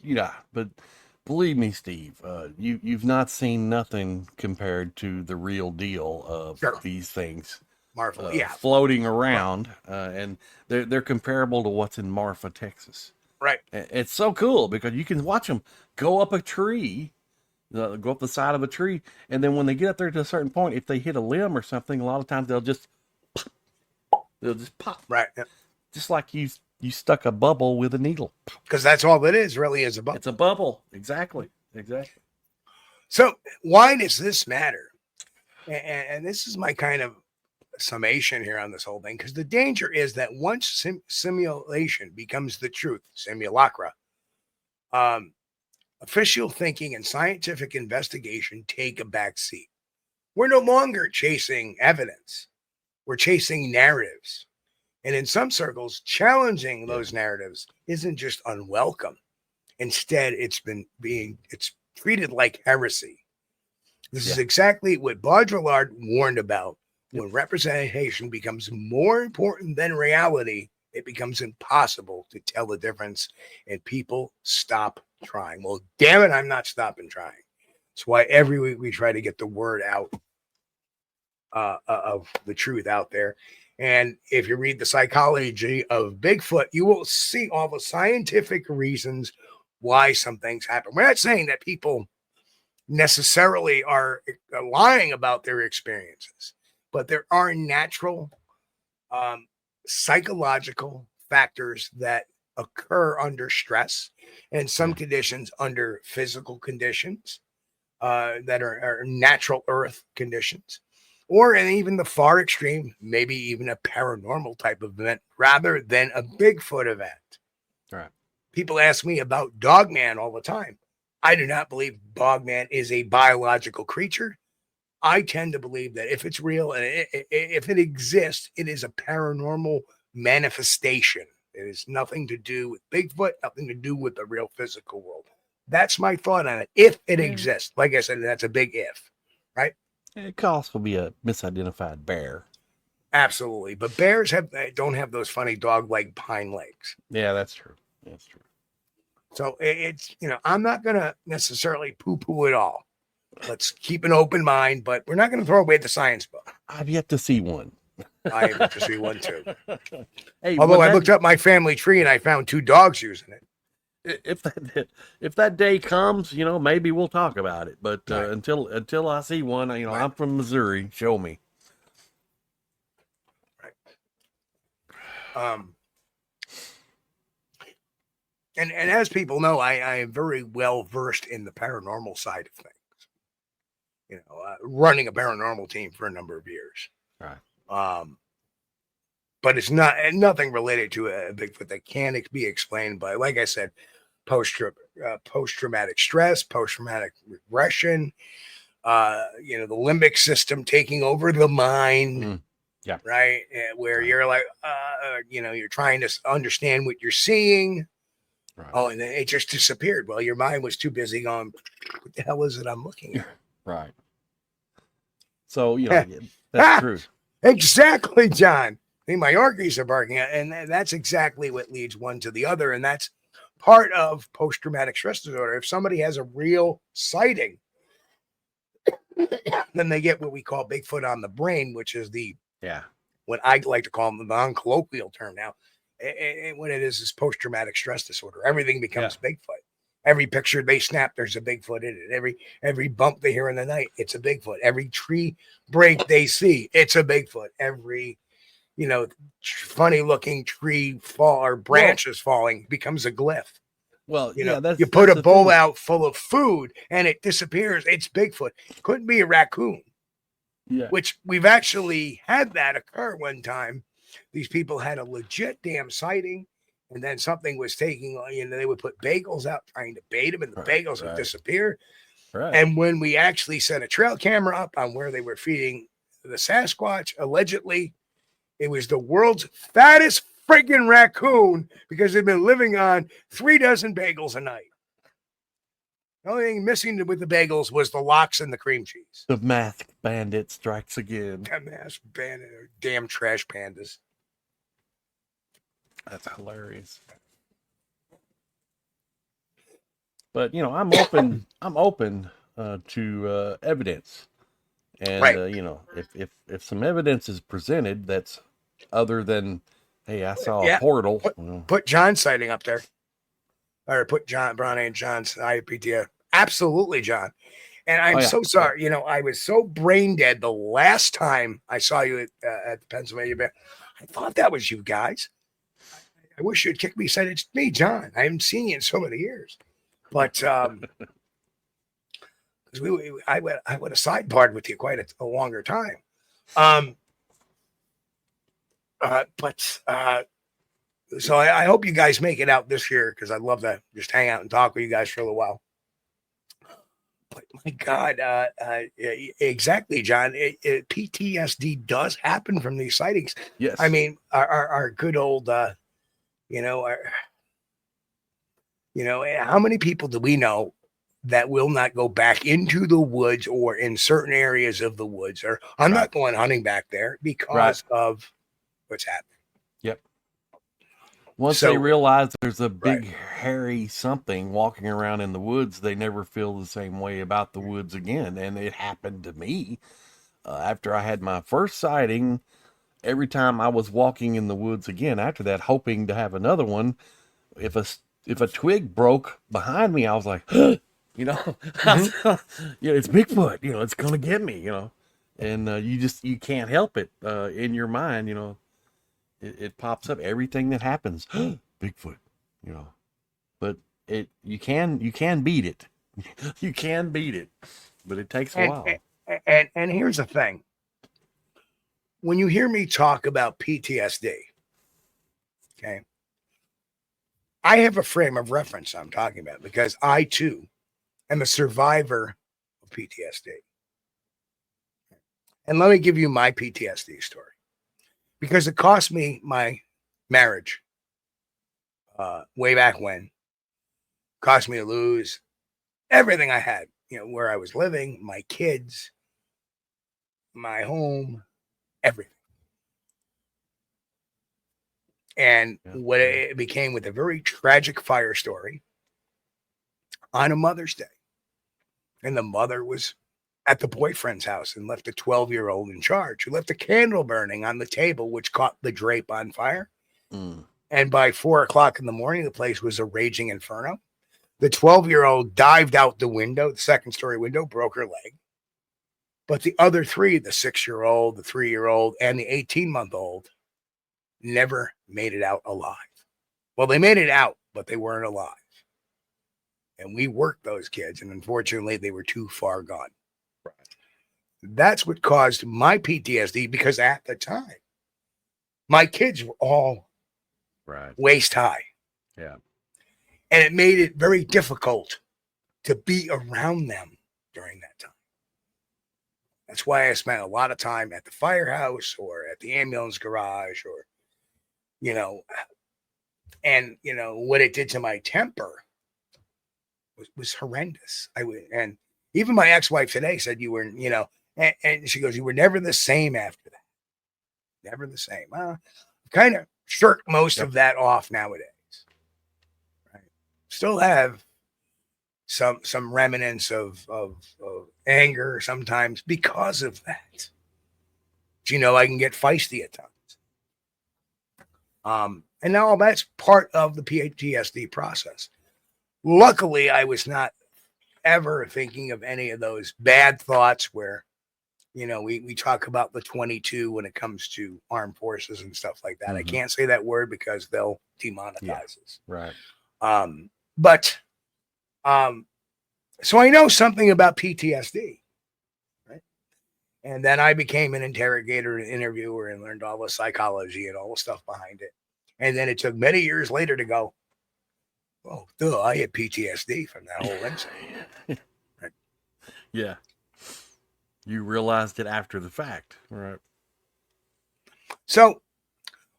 Speaker 3: believe me, Steve, you've not seen nothing compared to the real deal of
Speaker 2: Sure.
Speaker 3: these things
Speaker 2: Marfa,
Speaker 3: floating around, and they're comparable to what's in Marfa, Texas.
Speaker 2: right.
Speaker 3: It's so cool because you can watch them go up a tree, go up the side of a tree, and then when they get up there to a certain point, if they hit a limb or something, a lot of times they'll just pop,
Speaker 2: Right.
Speaker 3: just like you stuck a bubble with a needle.
Speaker 2: Because that's all it is, really, is a bubble.
Speaker 3: It's a bubble, exactly.
Speaker 2: So why does this matter? And this is my kind of summation here on this whole thing, because the danger is that once simulation becomes the truth, simulacra, official thinking and scientific investigation take a back seat. We're no longer chasing evidence. We're chasing narratives. And in some circles, challenging those narratives isn't just unwelcome. Instead, it's treated like heresy. This is exactly what Baudrillard warned about. When representation becomes more important than reality, it becomes impossible to tell the difference, and people stop trying. Well, damn it, I'm not stopping trying. That's why every week we try to get the word out of the truth out there. And if you read the psychology of Bigfoot, you will see all the scientific reasons why some things happen. We're not saying that people necessarily are lying about their experiences, but there are natural psychological factors that occur under stress, and some conditions under physical conditions that are natural earth conditions, or in even the far extreme, maybe even a paranormal type of event rather than a Bigfoot event.
Speaker 3: Right.
Speaker 2: People ask me about Dogman all the time. I do not believe Dogman is a biological creature. I tend to believe that if it's real and if it exists, it is a paranormal manifestation. It has nothing to do with Bigfoot, nothing to do with the real physical world. That's my thought on it. If it exists, like I said, that's a big if, right?
Speaker 3: It could also be a misidentified bear.
Speaker 2: Absolutely. But bears don't have those funny dog-like pine legs.
Speaker 3: Yeah, that's true.
Speaker 2: So it's, I'm not going to necessarily poo-poo it all. Let's keep an open mind, but we're not going to throw away the science book.
Speaker 3: I've yet to see one.
Speaker 2: I have yet to see one too.
Speaker 3: Hey,
Speaker 2: although I looked up my family tree and I found 2 dogs using it.
Speaker 3: If that day comes, maybe we'll talk about it. But until I see one, I'm from Missouri. Show me.
Speaker 2: Right. And as people know, I am very well versed in the paranormal side of things. Running a paranormal team for a number of years.
Speaker 3: Right.
Speaker 2: But it's nothing related to a Bigfoot that can be explained by, like I said, post-traumatic stress, post-traumatic regression, the limbic system taking over the mind.
Speaker 3: Yeah.
Speaker 2: Right. Where you're like, you're trying to understand what you're seeing. Right. Oh, and then it just disappeared. Well, your mind was too busy going, what the hell is it I'm looking at?
Speaker 3: Right. So, that's true.
Speaker 2: Exactly, John. My Yorkies are barking at, and that's exactly what leads one to the other. And that's part of post-traumatic stress disorder. If somebody has a real sighting, then they get what we call Bigfoot on the brain, which is what I like to call the non-colloquial term now. And what it is post-traumatic stress disorder. Everything becomes Bigfoot. Every picture they snap, there's a Bigfoot in it. Every bump they hear in the night, it's a Bigfoot. Every tree break they see, it's a Bigfoot. Every, funny looking tree fall or branches falling becomes a glyph.
Speaker 3: Well,
Speaker 2: you put a bowl out full of food and it disappears. It's Bigfoot. Couldn't be a raccoon.
Speaker 3: Yeah.
Speaker 2: Which we've actually had that occur one time. These people had a legit damn sighting, And then something was taking, they would put bagels out trying to bait them, and the
Speaker 3: Right,
Speaker 2: bagels would
Speaker 3: right.
Speaker 2: disappear.
Speaker 3: Right.
Speaker 2: And when we actually sent a trail camera up on where they were feeding the Sasquatch, allegedly, it was the world's fattest friggin' raccoon because they've been living on 3 dozen bagels a night. The only thing missing with the bagels was the lox and the cream cheese.
Speaker 3: The masked bandit strikes again.
Speaker 2: That masked bandit, damn trash pandas.
Speaker 3: That's hilarious. But I'm open. I'm open to evidence, and
Speaker 2: Right.
Speaker 3: If some evidence is presented that's other than, hey, I saw
Speaker 2: Yeah.
Speaker 3: a portal.
Speaker 2: Put John's sighting up there, or put Brown and John's IPTA. Absolutely, John. And I'm so sorry. I was so brain dead the last time I saw you at the Pennsylvania Bear. I thought that was you guys. I wish you'd kick me. Said it's me, John. I haven't seen you in so many years. But I would have sidebarred with you quite a longer time. So I hope you guys make it out this year, because I'd love to just hang out and talk with you guys for a little while. But my God, exactly, John. PTSD does happen from these sightings.
Speaker 3: Yes.
Speaker 2: I mean, our good old, how many people do we know that will not go back into the woods or in certain areas of the woods, or I'm not going hunting back there because of what's happening.
Speaker 3: Yep. Once they realize there's a big hairy something walking around in the woods, they never feel the same way about the woods again. And it happened to me after I had my first sighting. Every time I was walking in the woods again after that, hoping to have another one, if a twig broke behind me, I was like, it's Bigfoot, it's gonna get me, and you can't help it in your mind, it pops up, everything that happens, Bigfoot, but you can beat it. You can beat it, but it takes a while.
Speaker 2: And here's the thing. When you hear me talk about PTSD, okay, I have a frame of reference I'm talking about, because I too am a survivor of PTSD. And let me give you my PTSD story, because it cost me my marriage way back when. Cost me to lose everything I had, where I was living, my kids, my home, everything. And what it became with a very tragic fire story on a Mother's Day. And the mother was at the boyfriend's house and left a 12-year-old in charge, who left a candle burning on the table, which caught the drape on fire. And by 4:00 in the morning, the place was a raging inferno. The 12-year-old dived out the window, the second-story window, broke her leg. But the other three, the 6-year-old, the 3-year-old, and the 18-month-old, never made it out alive. Well, they made it out, but they weren't alive. And we worked those kids, and unfortunately, they were too far gone. That's what caused my PTSD, because at the time, my kids were all waist high.
Speaker 3: Yeah.
Speaker 2: And it made it very difficult to be around them during that time. That's why I spent a lot of time at the firehouse or at the ambulance garage, or, and, what it did to my temper was horrendous. And even my ex-wife today said, you were, and she goes, you were never the same after that. Never the same. Well, kind of shirk most of that off nowadays. Right. Still have some remnants of anger sometimes because of that. But, I can get feisty at times. And now that's part of the PTSD process. Luckily, I was not ever thinking of any of those bad thoughts where, we talk about the 22 when it comes to armed forces and stuff like that. I can't say that word because they'll demonetize us.
Speaker 3: Right.
Speaker 2: So I know something about PTSD, right? And then I became an interrogator and interviewer and learned all the psychology and all the stuff behind it. And then it took many years later to go, oh, duh, I had PTSD from that whole incident. Right.
Speaker 3: Yeah. You realized it after the fact, right?
Speaker 2: So,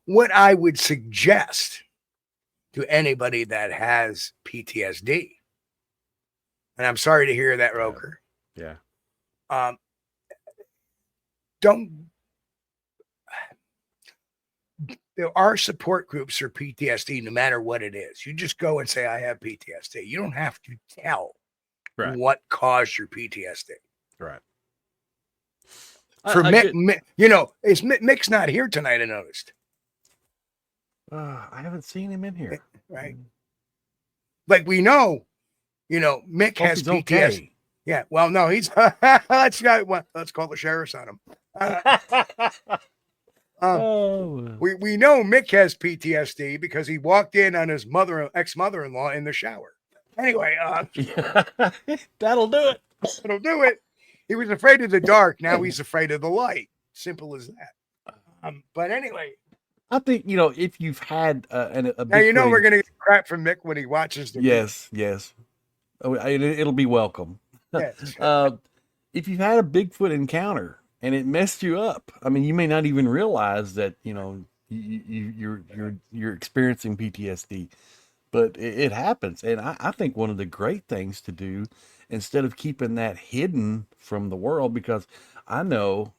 Speaker 2: what I would suggest to anybody that has PTSD, and I'm sorry to hear that, Roker.
Speaker 3: Yeah.
Speaker 2: Don't. There are support groups for PTSD, no matter what it is. You just go and say, I have PTSD. You don't have to tell what caused your PTSD.
Speaker 3: Right.
Speaker 2: For Mick, you know, Mick's not here tonight, I noticed.
Speaker 3: I haven't seen him in here.
Speaker 2: Right. Like we know, you know, Mick has PTSD. Okay. Yeah. Well, no, he's let's call the sheriffs on him. We know Mick has PTSD because he walked in on his ex-mother-in-law in the shower. Anyway,
Speaker 3: that'll do it.
Speaker 2: That'll do it. He was afraid of the dark. Now he's afraid of the light. Simple as that. But anyway,
Speaker 3: I think, you know, if you've had a
Speaker 2: now, you know, we're going to get crap from Mick when he watches the
Speaker 3: Yes. Oh, it'll be welcome.
Speaker 2: Yes.
Speaker 3: If you've had a Bigfoot encounter and it messed you up, I mean, you may not even realize that, you know, you're experiencing PTSD, but it happens. And I think one of the great things to do, instead of keeping that hidden from the world, because I know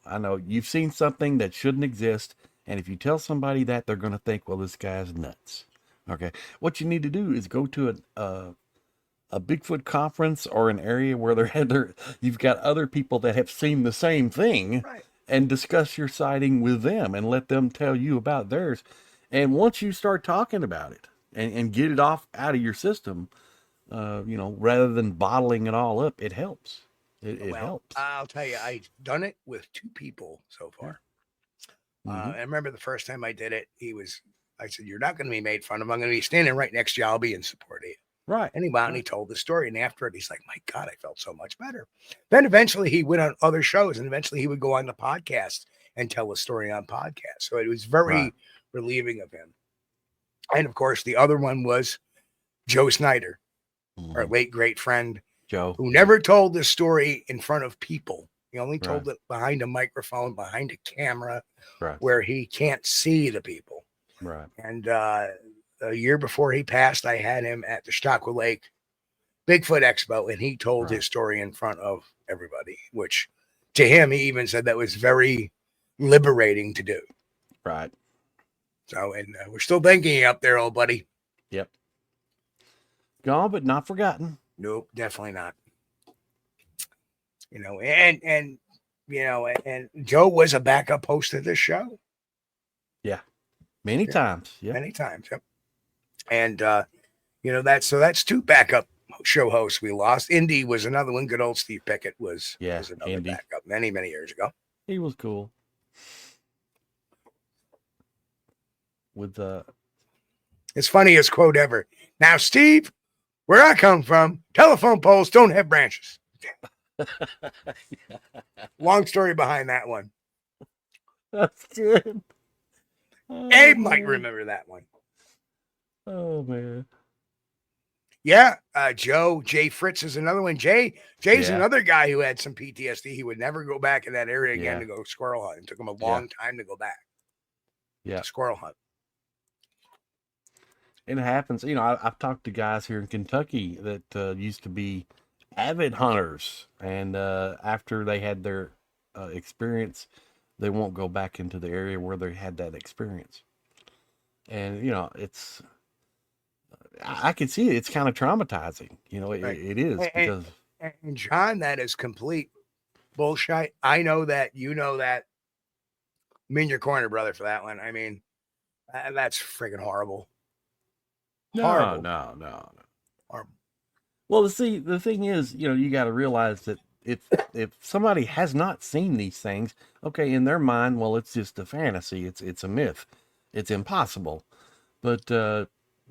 Speaker 3: you've seen something that shouldn't exist. And if you tell somebody that, they're going to think, well, this guy's nuts. Okay. What you need to do is go to a Bigfoot conference or an area where you've got other people that have seen the same thing, and discuss your sighting with them and let them tell you about theirs. And once you start talking about it and get it out of your system, you know, rather than bottling it all up, it helps. It helps.
Speaker 2: I'll tell you, I've done it with 2 people so far. I remember the first time I did it, I said, you're not going to be made fun of. I'm going to be standing right next to you. I'll be in support of you.
Speaker 3: Right.
Speaker 2: And he went out and he told the story. And after it, he's like, my God, I felt so much better. Then eventually he went on other shows, and eventually he would go on the podcast and tell a story on podcast. So it was very relieving of him. And of course, the other one was Joe Snyder, our late great friend,
Speaker 3: Joe,
Speaker 2: who never told this story in front of people. He only told it behind a microphone, behind a camera, where he can't see the people.
Speaker 3: Right.
Speaker 2: And a year before he passed, I had him at the Stockwell Lake Bigfoot Expo, and he told his story in front of everybody, which to him, he even said that was very liberating to do.
Speaker 3: Right.
Speaker 2: So, and we're still thinking up there, old buddy.
Speaker 3: Yep. Gone, but not forgotten.
Speaker 2: Nope, definitely not. You know, and you know, and Joe was a backup host of this show.
Speaker 3: Yeah. Many times. Yeah.
Speaker 2: Many times. Yep. And you know, that's 2 backup show hosts we lost. Indy was another one. Good old Steve Pickett was another
Speaker 3: Indy.
Speaker 2: backup many years ago.
Speaker 3: He was cool. With the
Speaker 2: It's funniest quote ever. Now, Steve, where I come from, telephone poles don't have branches. Long story behind that one.
Speaker 3: That's good.
Speaker 2: Abe might remember that one.
Speaker 3: Oh man.
Speaker 2: Yeah, Jay Fritz is another one. Jay's another guy who had some PTSD. He would never go back in that area again to go squirrel hunt. It took him a long time to go back.
Speaker 3: Yeah,
Speaker 2: squirrel hunt.
Speaker 3: It happens. You know, I've talked to guys here in Kentucky that used to be avid hunters, and after they had their experience, they won't go back into the area where they had that experience. And you know, I can see it. It's kind of traumatizing. You know, it is. Because
Speaker 2: and John, that is complete bullshit. I know that. You know that. I'm in your corner, brother, for that one. I mean, that's freaking horrible.
Speaker 3: No.
Speaker 2: Horrible.
Speaker 3: Well, the thing is, you know, you got to realize that if somebody has not seen these things, okay, in their mind, well, it's just a fantasy. It's a myth. It's impossible. But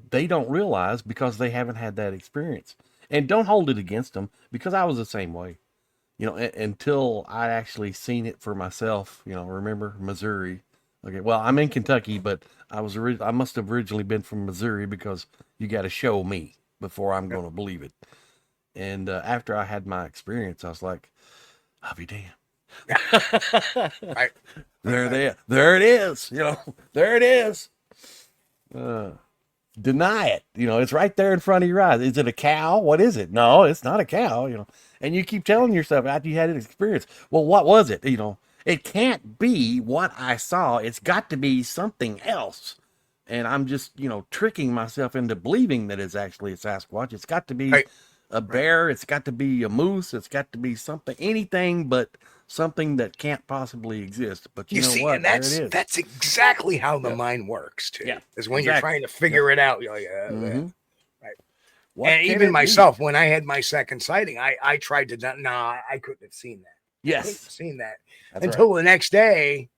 Speaker 3: they don't realize because they haven't had that experience. And don't hold it against them, because I was the same way. You know, until I actually seen it for myself. You know, remember Missouri, Okay, well, I'm in Kentucky, but I must have originally been from Missouri because you got to show me before I'm going to believe it. And after I had my experience, I was like, I'll be damned.
Speaker 2: Right.
Speaker 3: There it is. There it is. Deny it. It's right there in front of your eyes. Is it a cow? What is it? No, it's not a cow. And you keep telling yourself after you had an experience, well, what was it? It can't be what I saw. It's got to be something else. And I'm just, tricking myself into believing that it's actually a Sasquatch. It's got to be a bear. It's got to be a moose. It's got to be something, anything but something that can't possibly exist. But you know
Speaker 2: see,
Speaker 3: what?
Speaker 2: and that's exactly how the mind works too.
Speaker 3: Yeah,
Speaker 2: is when you're trying to figure it out. You're like, right.
Speaker 3: What
Speaker 2: and even myself, when I had my second sighting, I tried to. I couldn't have seen that.
Speaker 3: Yes,
Speaker 2: I couldn't have seen that
Speaker 3: That's
Speaker 2: until
Speaker 3: right.
Speaker 2: the next day,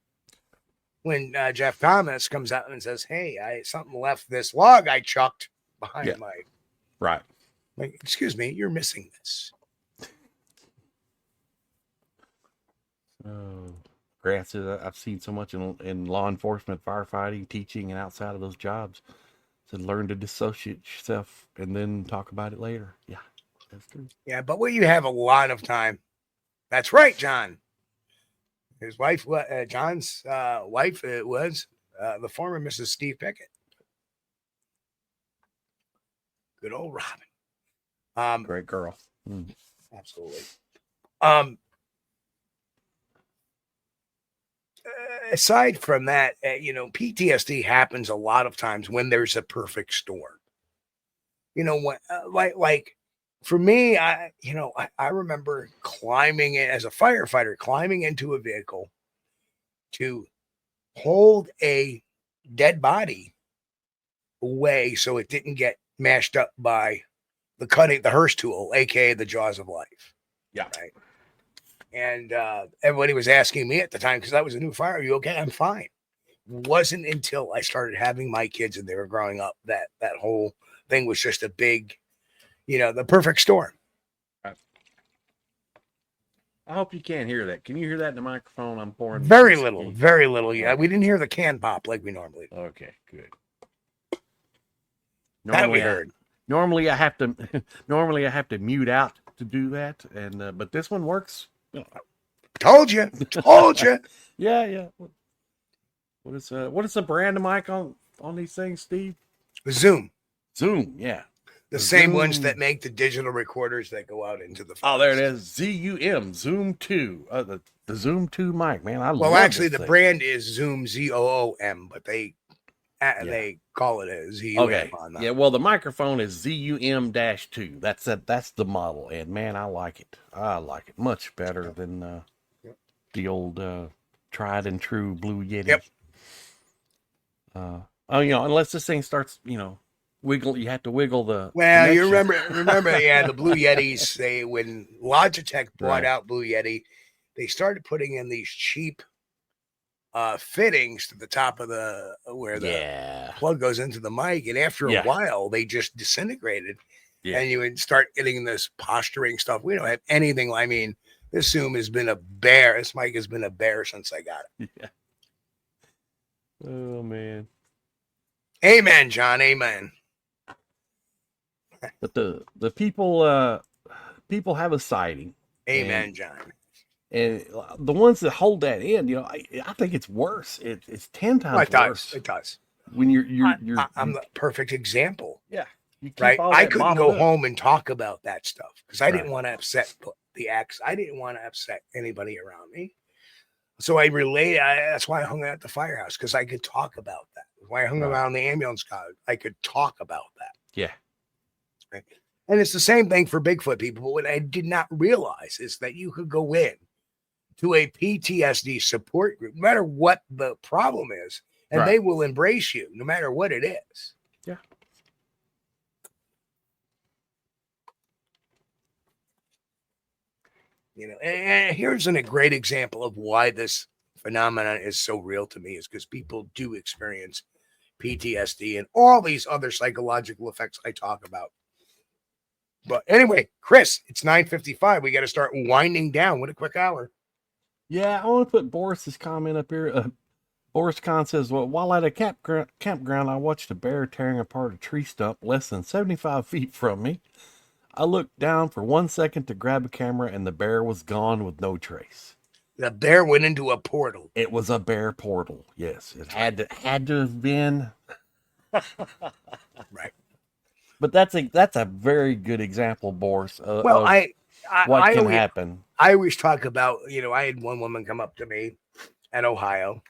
Speaker 2: when Jeff Thomas comes out and says, "Hey, something left this log I chucked behind my."
Speaker 3: Right.
Speaker 2: Like, excuse me, you're missing this.
Speaker 3: Oh, granted, I've seen so much in law enforcement, firefighting, teaching, and outside of those jobs. To learn to dissociate yourself and then talk about it later. Yeah, that's true.
Speaker 2: Yeah, but you have a lot of time. That's right, John. His wife, John's wife, was the former Mrs. Steve Pickett. Good old Robin.
Speaker 3: Great girl.
Speaker 2: Absolutely. Aside from that, PTSD happens a lot of times when there's a perfect storm. What, like for me, I remember climbing in as a firefighter, climbing into a vehicle to hold a dead body away so it didn't get mashed up by the hearse tool, aka the jaws of life.
Speaker 3: Yeah.
Speaker 2: Right. And everybody was asking me at the time, because I was a new fire, are you okay? I'm fine. It wasn't until I started having my kids and they were growing up that whole thing was just a big, the perfect storm.
Speaker 3: I hope you can't hear that. Can you hear that in the microphone? I'm pouring.
Speaker 2: Very little. Yeah, we didn't hear the can pop like we normally do.
Speaker 3: Okay, good.
Speaker 2: That we heard.
Speaker 3: Normally I have to mute out to do that, and but this one works.
Speaker 2: Told you.
Speaker 3: Yeah. What is the brand of mic on these things, Steve?
Speaker 2: Zoom,
Speaker 3: yeah.
Speaker 2: The same ones that make the digital recorders that go out into the forest.
Speaker 3: Oh, there it is. Zoom 2. The Zoom 2 mic, man. I love
Speaker 2: Well, actually, the
Speaker 3: thing.
Speaker 2: brand is Zoom ZOOM, but they call it a ZUM.
Speaker 3: Okay. Yeah. Well, the microphone is ZUM-2. That's the model, and man, I like it. I like it much better than the old tried and true Blue Yeti.
Speaker 2: Yep.
Speaker 3: Unless this thing starts, wiggle. You have to wiggle the.
Speaker 2: Well,
Speaker 3: connection.
Speaker 2: you remember, the Blue Yetis. When Logitech brought out Blue Yeti, they started putting in these cheap fittings to the top of where the plug goes into the mic, and after a while, they just disintegrated. Yeah. And you would start getting this posturing stuff. We don't have anything. I mean, this Zoom has been a bear. This mic has been a bear since I got it.
Speaker 3: Yeah. Oh man.
Speaker 2: Amen, John. Amen.
Speaker 3: But the people have a sighting.
Speaker 2: Amen, John.
Speaker 3: And the ones that hold that in, I think it's worse. It's 10 times worse.
Speaker 2: It does.
Speaker 3: When
Speaker 2: I'm the perfect example.
Speaker 3: Yeah.
Speaker 2: Right. I couldn't go home and talk about that stuff because I didn't want to upset the ex. I didn't want to upset anybody around me. So I relayed. That's why I hung out at the firehouse, because I could talk about that. Why I hung around the ambulance car, I could talk about that.
Speaker 3: Yeah.
Speaker 2: Right. And it's the same thing for Bigfoot people. But what I did not realize is that you could go in to a PTSD support group, no matter what the problem is, and they will embrace you no matter what it is.
Speaker 3: Yeah.
Speaker 2: And here's a great example of why this phenomenon is so real to me, is because people do experience PTSD and all these other psychological effects I talk about. But anyway, Chris, it's 9:55. We got to start winding down. What a quick hour.
Speaker 3: Yeah, I want to put Boris's comment up here. Horace Khan says, well, while at a campground, I watched a bear tearing apart a tree stump less than 75 feet from me. I looked down for 1 second to grab a camera, and the bear was gone with no trace.
Speaker 2: The bear went into a portal.
Speaker 3: It was a bear portal. Yes, it had to have been.
Speaker 2: Right.
Speaker 3: But that's a very good example, Boris.
Speaker 2: Well,
Speaker 3: of what can happen.
Speaker 2: I always talk about, I had one woman come up to me in Ohio,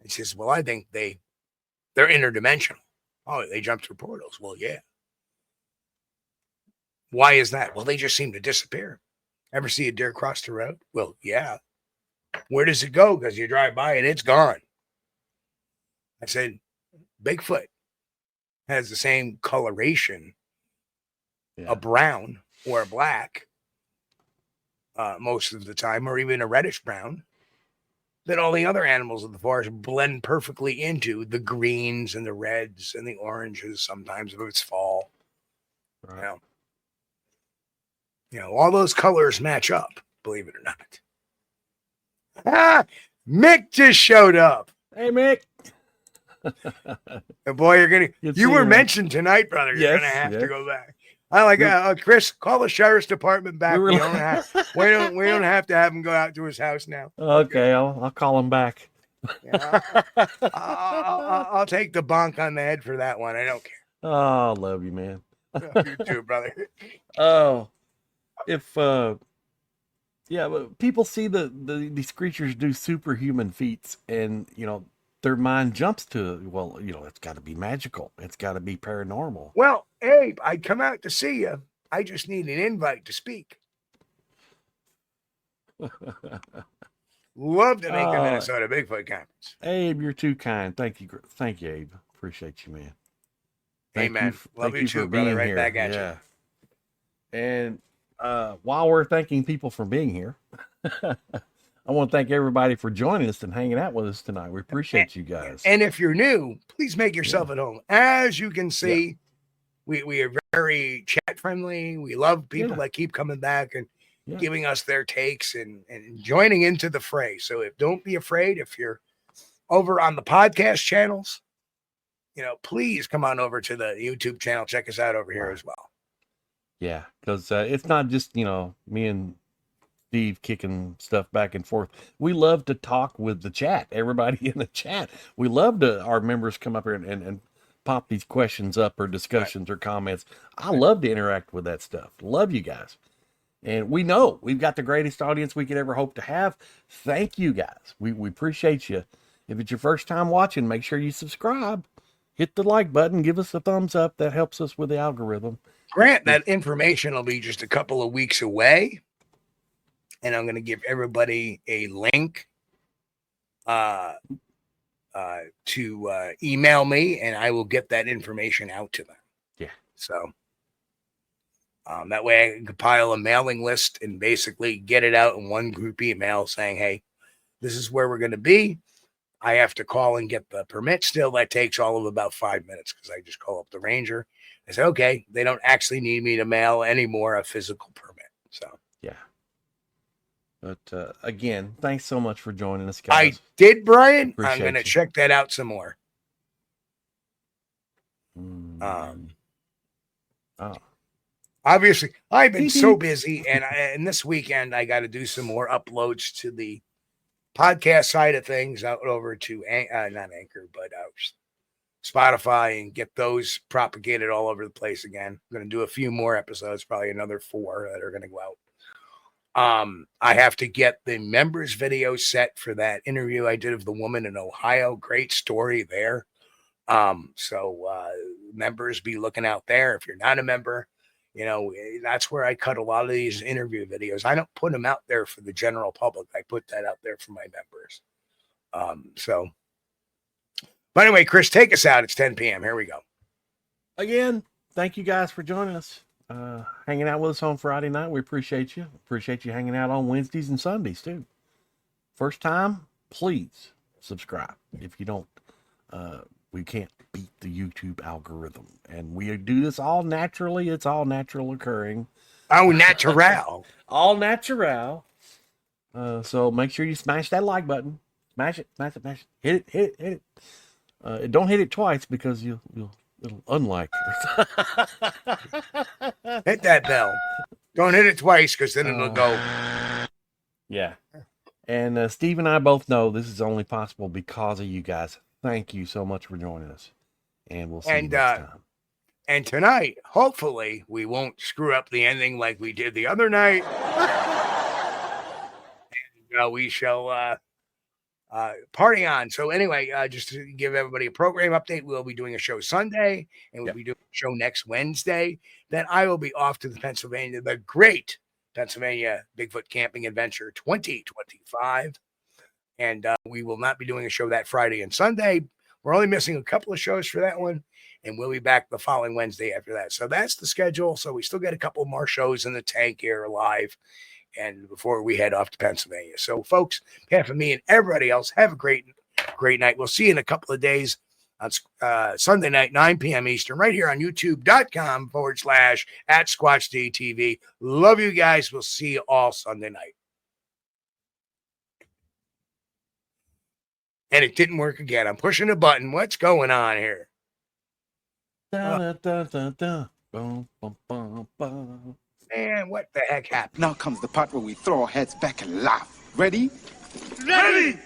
Speaker 2: and she says, "Well, I think they're interdimensional. Oh, they jump through portals." Well, yeah. Why is that? Well, they just seem to disappear. Ever see a deer cross the road? Well, yeah. Where does it go? Because you drive by and it's gone. I said, Bigfoot has the same coloration, a brown or a black, most of the time, or even a reddish brown, that all the other animals of the forest blend perfectly into the greens and the reds and the oranges sometimes if it's fall.
Speaker 3: Right.
Speaker 2: All those colors match up, believe it or not. Mick just showed up.
Speaker 3: Hey, Mick.
Speaker 2: Boy, you were mentioned tonight, brother. You're gonna have to go back. I like Chris. Call the sheriff's department back. We don't have to have him go out to his house now.
Speaker 3: Okay, I'll call him back.
Speaker 2: Yeah, I'll take the bonk on the head for that one. I don't care.
Speaker 3: Oh, love you, man.
Speaker 2: You too, brother.
Speaker 3: Oh, but people see these creatures do superhuman feats, and their mind jumps to, well, it's got to be magical. It's got to be paranormal.
Speaker 2: Well, Abe, I'd come out to see you. I just need an invite to speak. Love to make a Minnesota Bigfoot conference.
Speaker 3: Abe, you're too kind. Thank you, Abe. Appreciate you, man.
Speaker 2: Hey, man. Love you too, brother. Right back at you.
Speaker 3: And while we're thanking people for being here, I want to thank everybody for joining us and hanging out with us tonight. We appreciate you guys.
Speaker 2: And if you're new, please make yourself at home. As you can see, we are very chat friendly. We love people that keep coming back and giving us their takes and joining into the fray. So don't be afraid if you're over on the podcast channels, please come on over to the YouTube channel. Check us out over here as well.
Speaker 3: Yeah, because it's not just, me and Steve kicking stuff back and forth. We love to talk with the chat, everybody in the chat. We love our members come up here and pop these questions up or discussions or comments. I love to interact with that stuff. Love you guys. And we know we've got the greatest audience we could ever hope to have. Thank you guys. We appreciate you. If it's your first time watching, make sure you subscribe. Hit the like button. Give us a thumbs up. That helps us with the algorithm.
Speaker 2: Grant, that information will be just a couple of weeks away. And I'm going to give everybody a link to email me, and I will get that information out to them.
Speaker 3: Yeah.
Speaker 2: So that way I can compile a mailing list and basically get it out in one group email saying, hey, this is where we're going to be. I have to call and get the permit still. That takes all of about 5 minutes because I just call up the ranger. I say, okay, they don't actually need me to mail anymore a physical permit. So,
Speaker 3: yeah. But again, thanks so much for joining us, guys.
Speaker 2: I did, Brian.
Speaker 3: Appreciate
Speaker 2: I'm going to
Speaker 3: you.
Speaker 2: check that out some more. Obviously, I've been so busy, and this weekend I got to do some more uploads to the podcast side of things out over to not Anchor, but Spotify, and get those propagated all over the place again. I'm going to do a few more episodes, probably another 4 that are going to go out. I have to get the members video set for that interview I did of the woman in Ohio. Great story there. So members, be looking out there. If you're not a member, that's where I cut a lot of these interview videos. I don't put them out there for the general public. I put that out there for my members. But anyway, Chris, take us out. It's 10 p.m. Here we go.
Speaker 3: Again, thank you guys for joining us. Hanging out with us on Friday night. We appreciate you. Appreciate you hanging out on Wednesdays and Sundays too. First time, please subscribe. If you don't, we can't beat the YouTube algorithm. And we do this all naturally. It's all natural occurring.
Speaker 2: Oh, natural.
Speaker 3: All natural. So make sure you smash that like button. Smash it, smash it, smash it. Hit it, hit it, hit it. Don't hit it twice because it'll unlike.
Speaker 2: Hit that bell. Don't hit it twice because then it'll go.
Speaker 3: Yeah. And Steve and I both know this is only possible because of you guys. Thank you so much for joining us. And we'll see you next time.
Speaker 2: And tonight, hopefully, we won't screw up the ending like we did the other night. And we shall party on. So anyway, just to give everybody a program update, we'll be doing a show Sunday, and we'll be doing a show next Wednesday. Then I will be off to the great Pennsylvania Bigfoot Camping Adventure 2025. And we will not be doing a show that Friday and Sunday. We're only missing a couple of shows for that one, and we'll be back the following Wednesday after that. So that's the schedule. So we still got a couple more shows in the tank here live, and before we head off to Pennsylvania. So, folks, on behalf of me and everybody else, have a great night. We'll see you in a couple of days on Sunday night, 9 p.m. Eastern, right here on youtube.com/@Squatch-D TV. Love you guys. We'll see you all Sunday night. And it didn't work again. I'm pushing a button. What's going on here?
Speaker 3: Boom, boom, boom, boom.
Speaker 2: Man, what the heck happened?
Speaker 4: Now comes the part where we throw our heads back and laugh. Ready?
Speaker 2: Ready!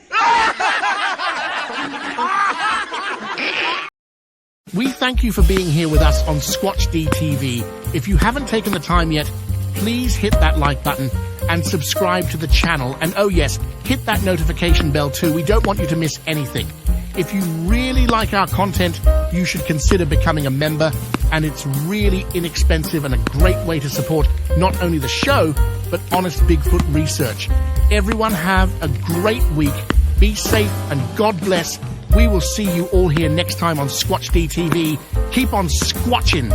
Speaker 1: We thank you for being here with us on Squatch-D TV. If you haven't taken the time yet, please hit that like button and subscribe to the channel. And oh yes, hit that notification bell too. We don't want you to miss anything. If you really like our content, you should consider becoming a member, and it's really inexpensive and a great way to support not only the show, but honest Bigfoot research. Everyone have a great week. Be safe and God bless. We will see you all here next time on Squatch-D TV. Keep on squatching.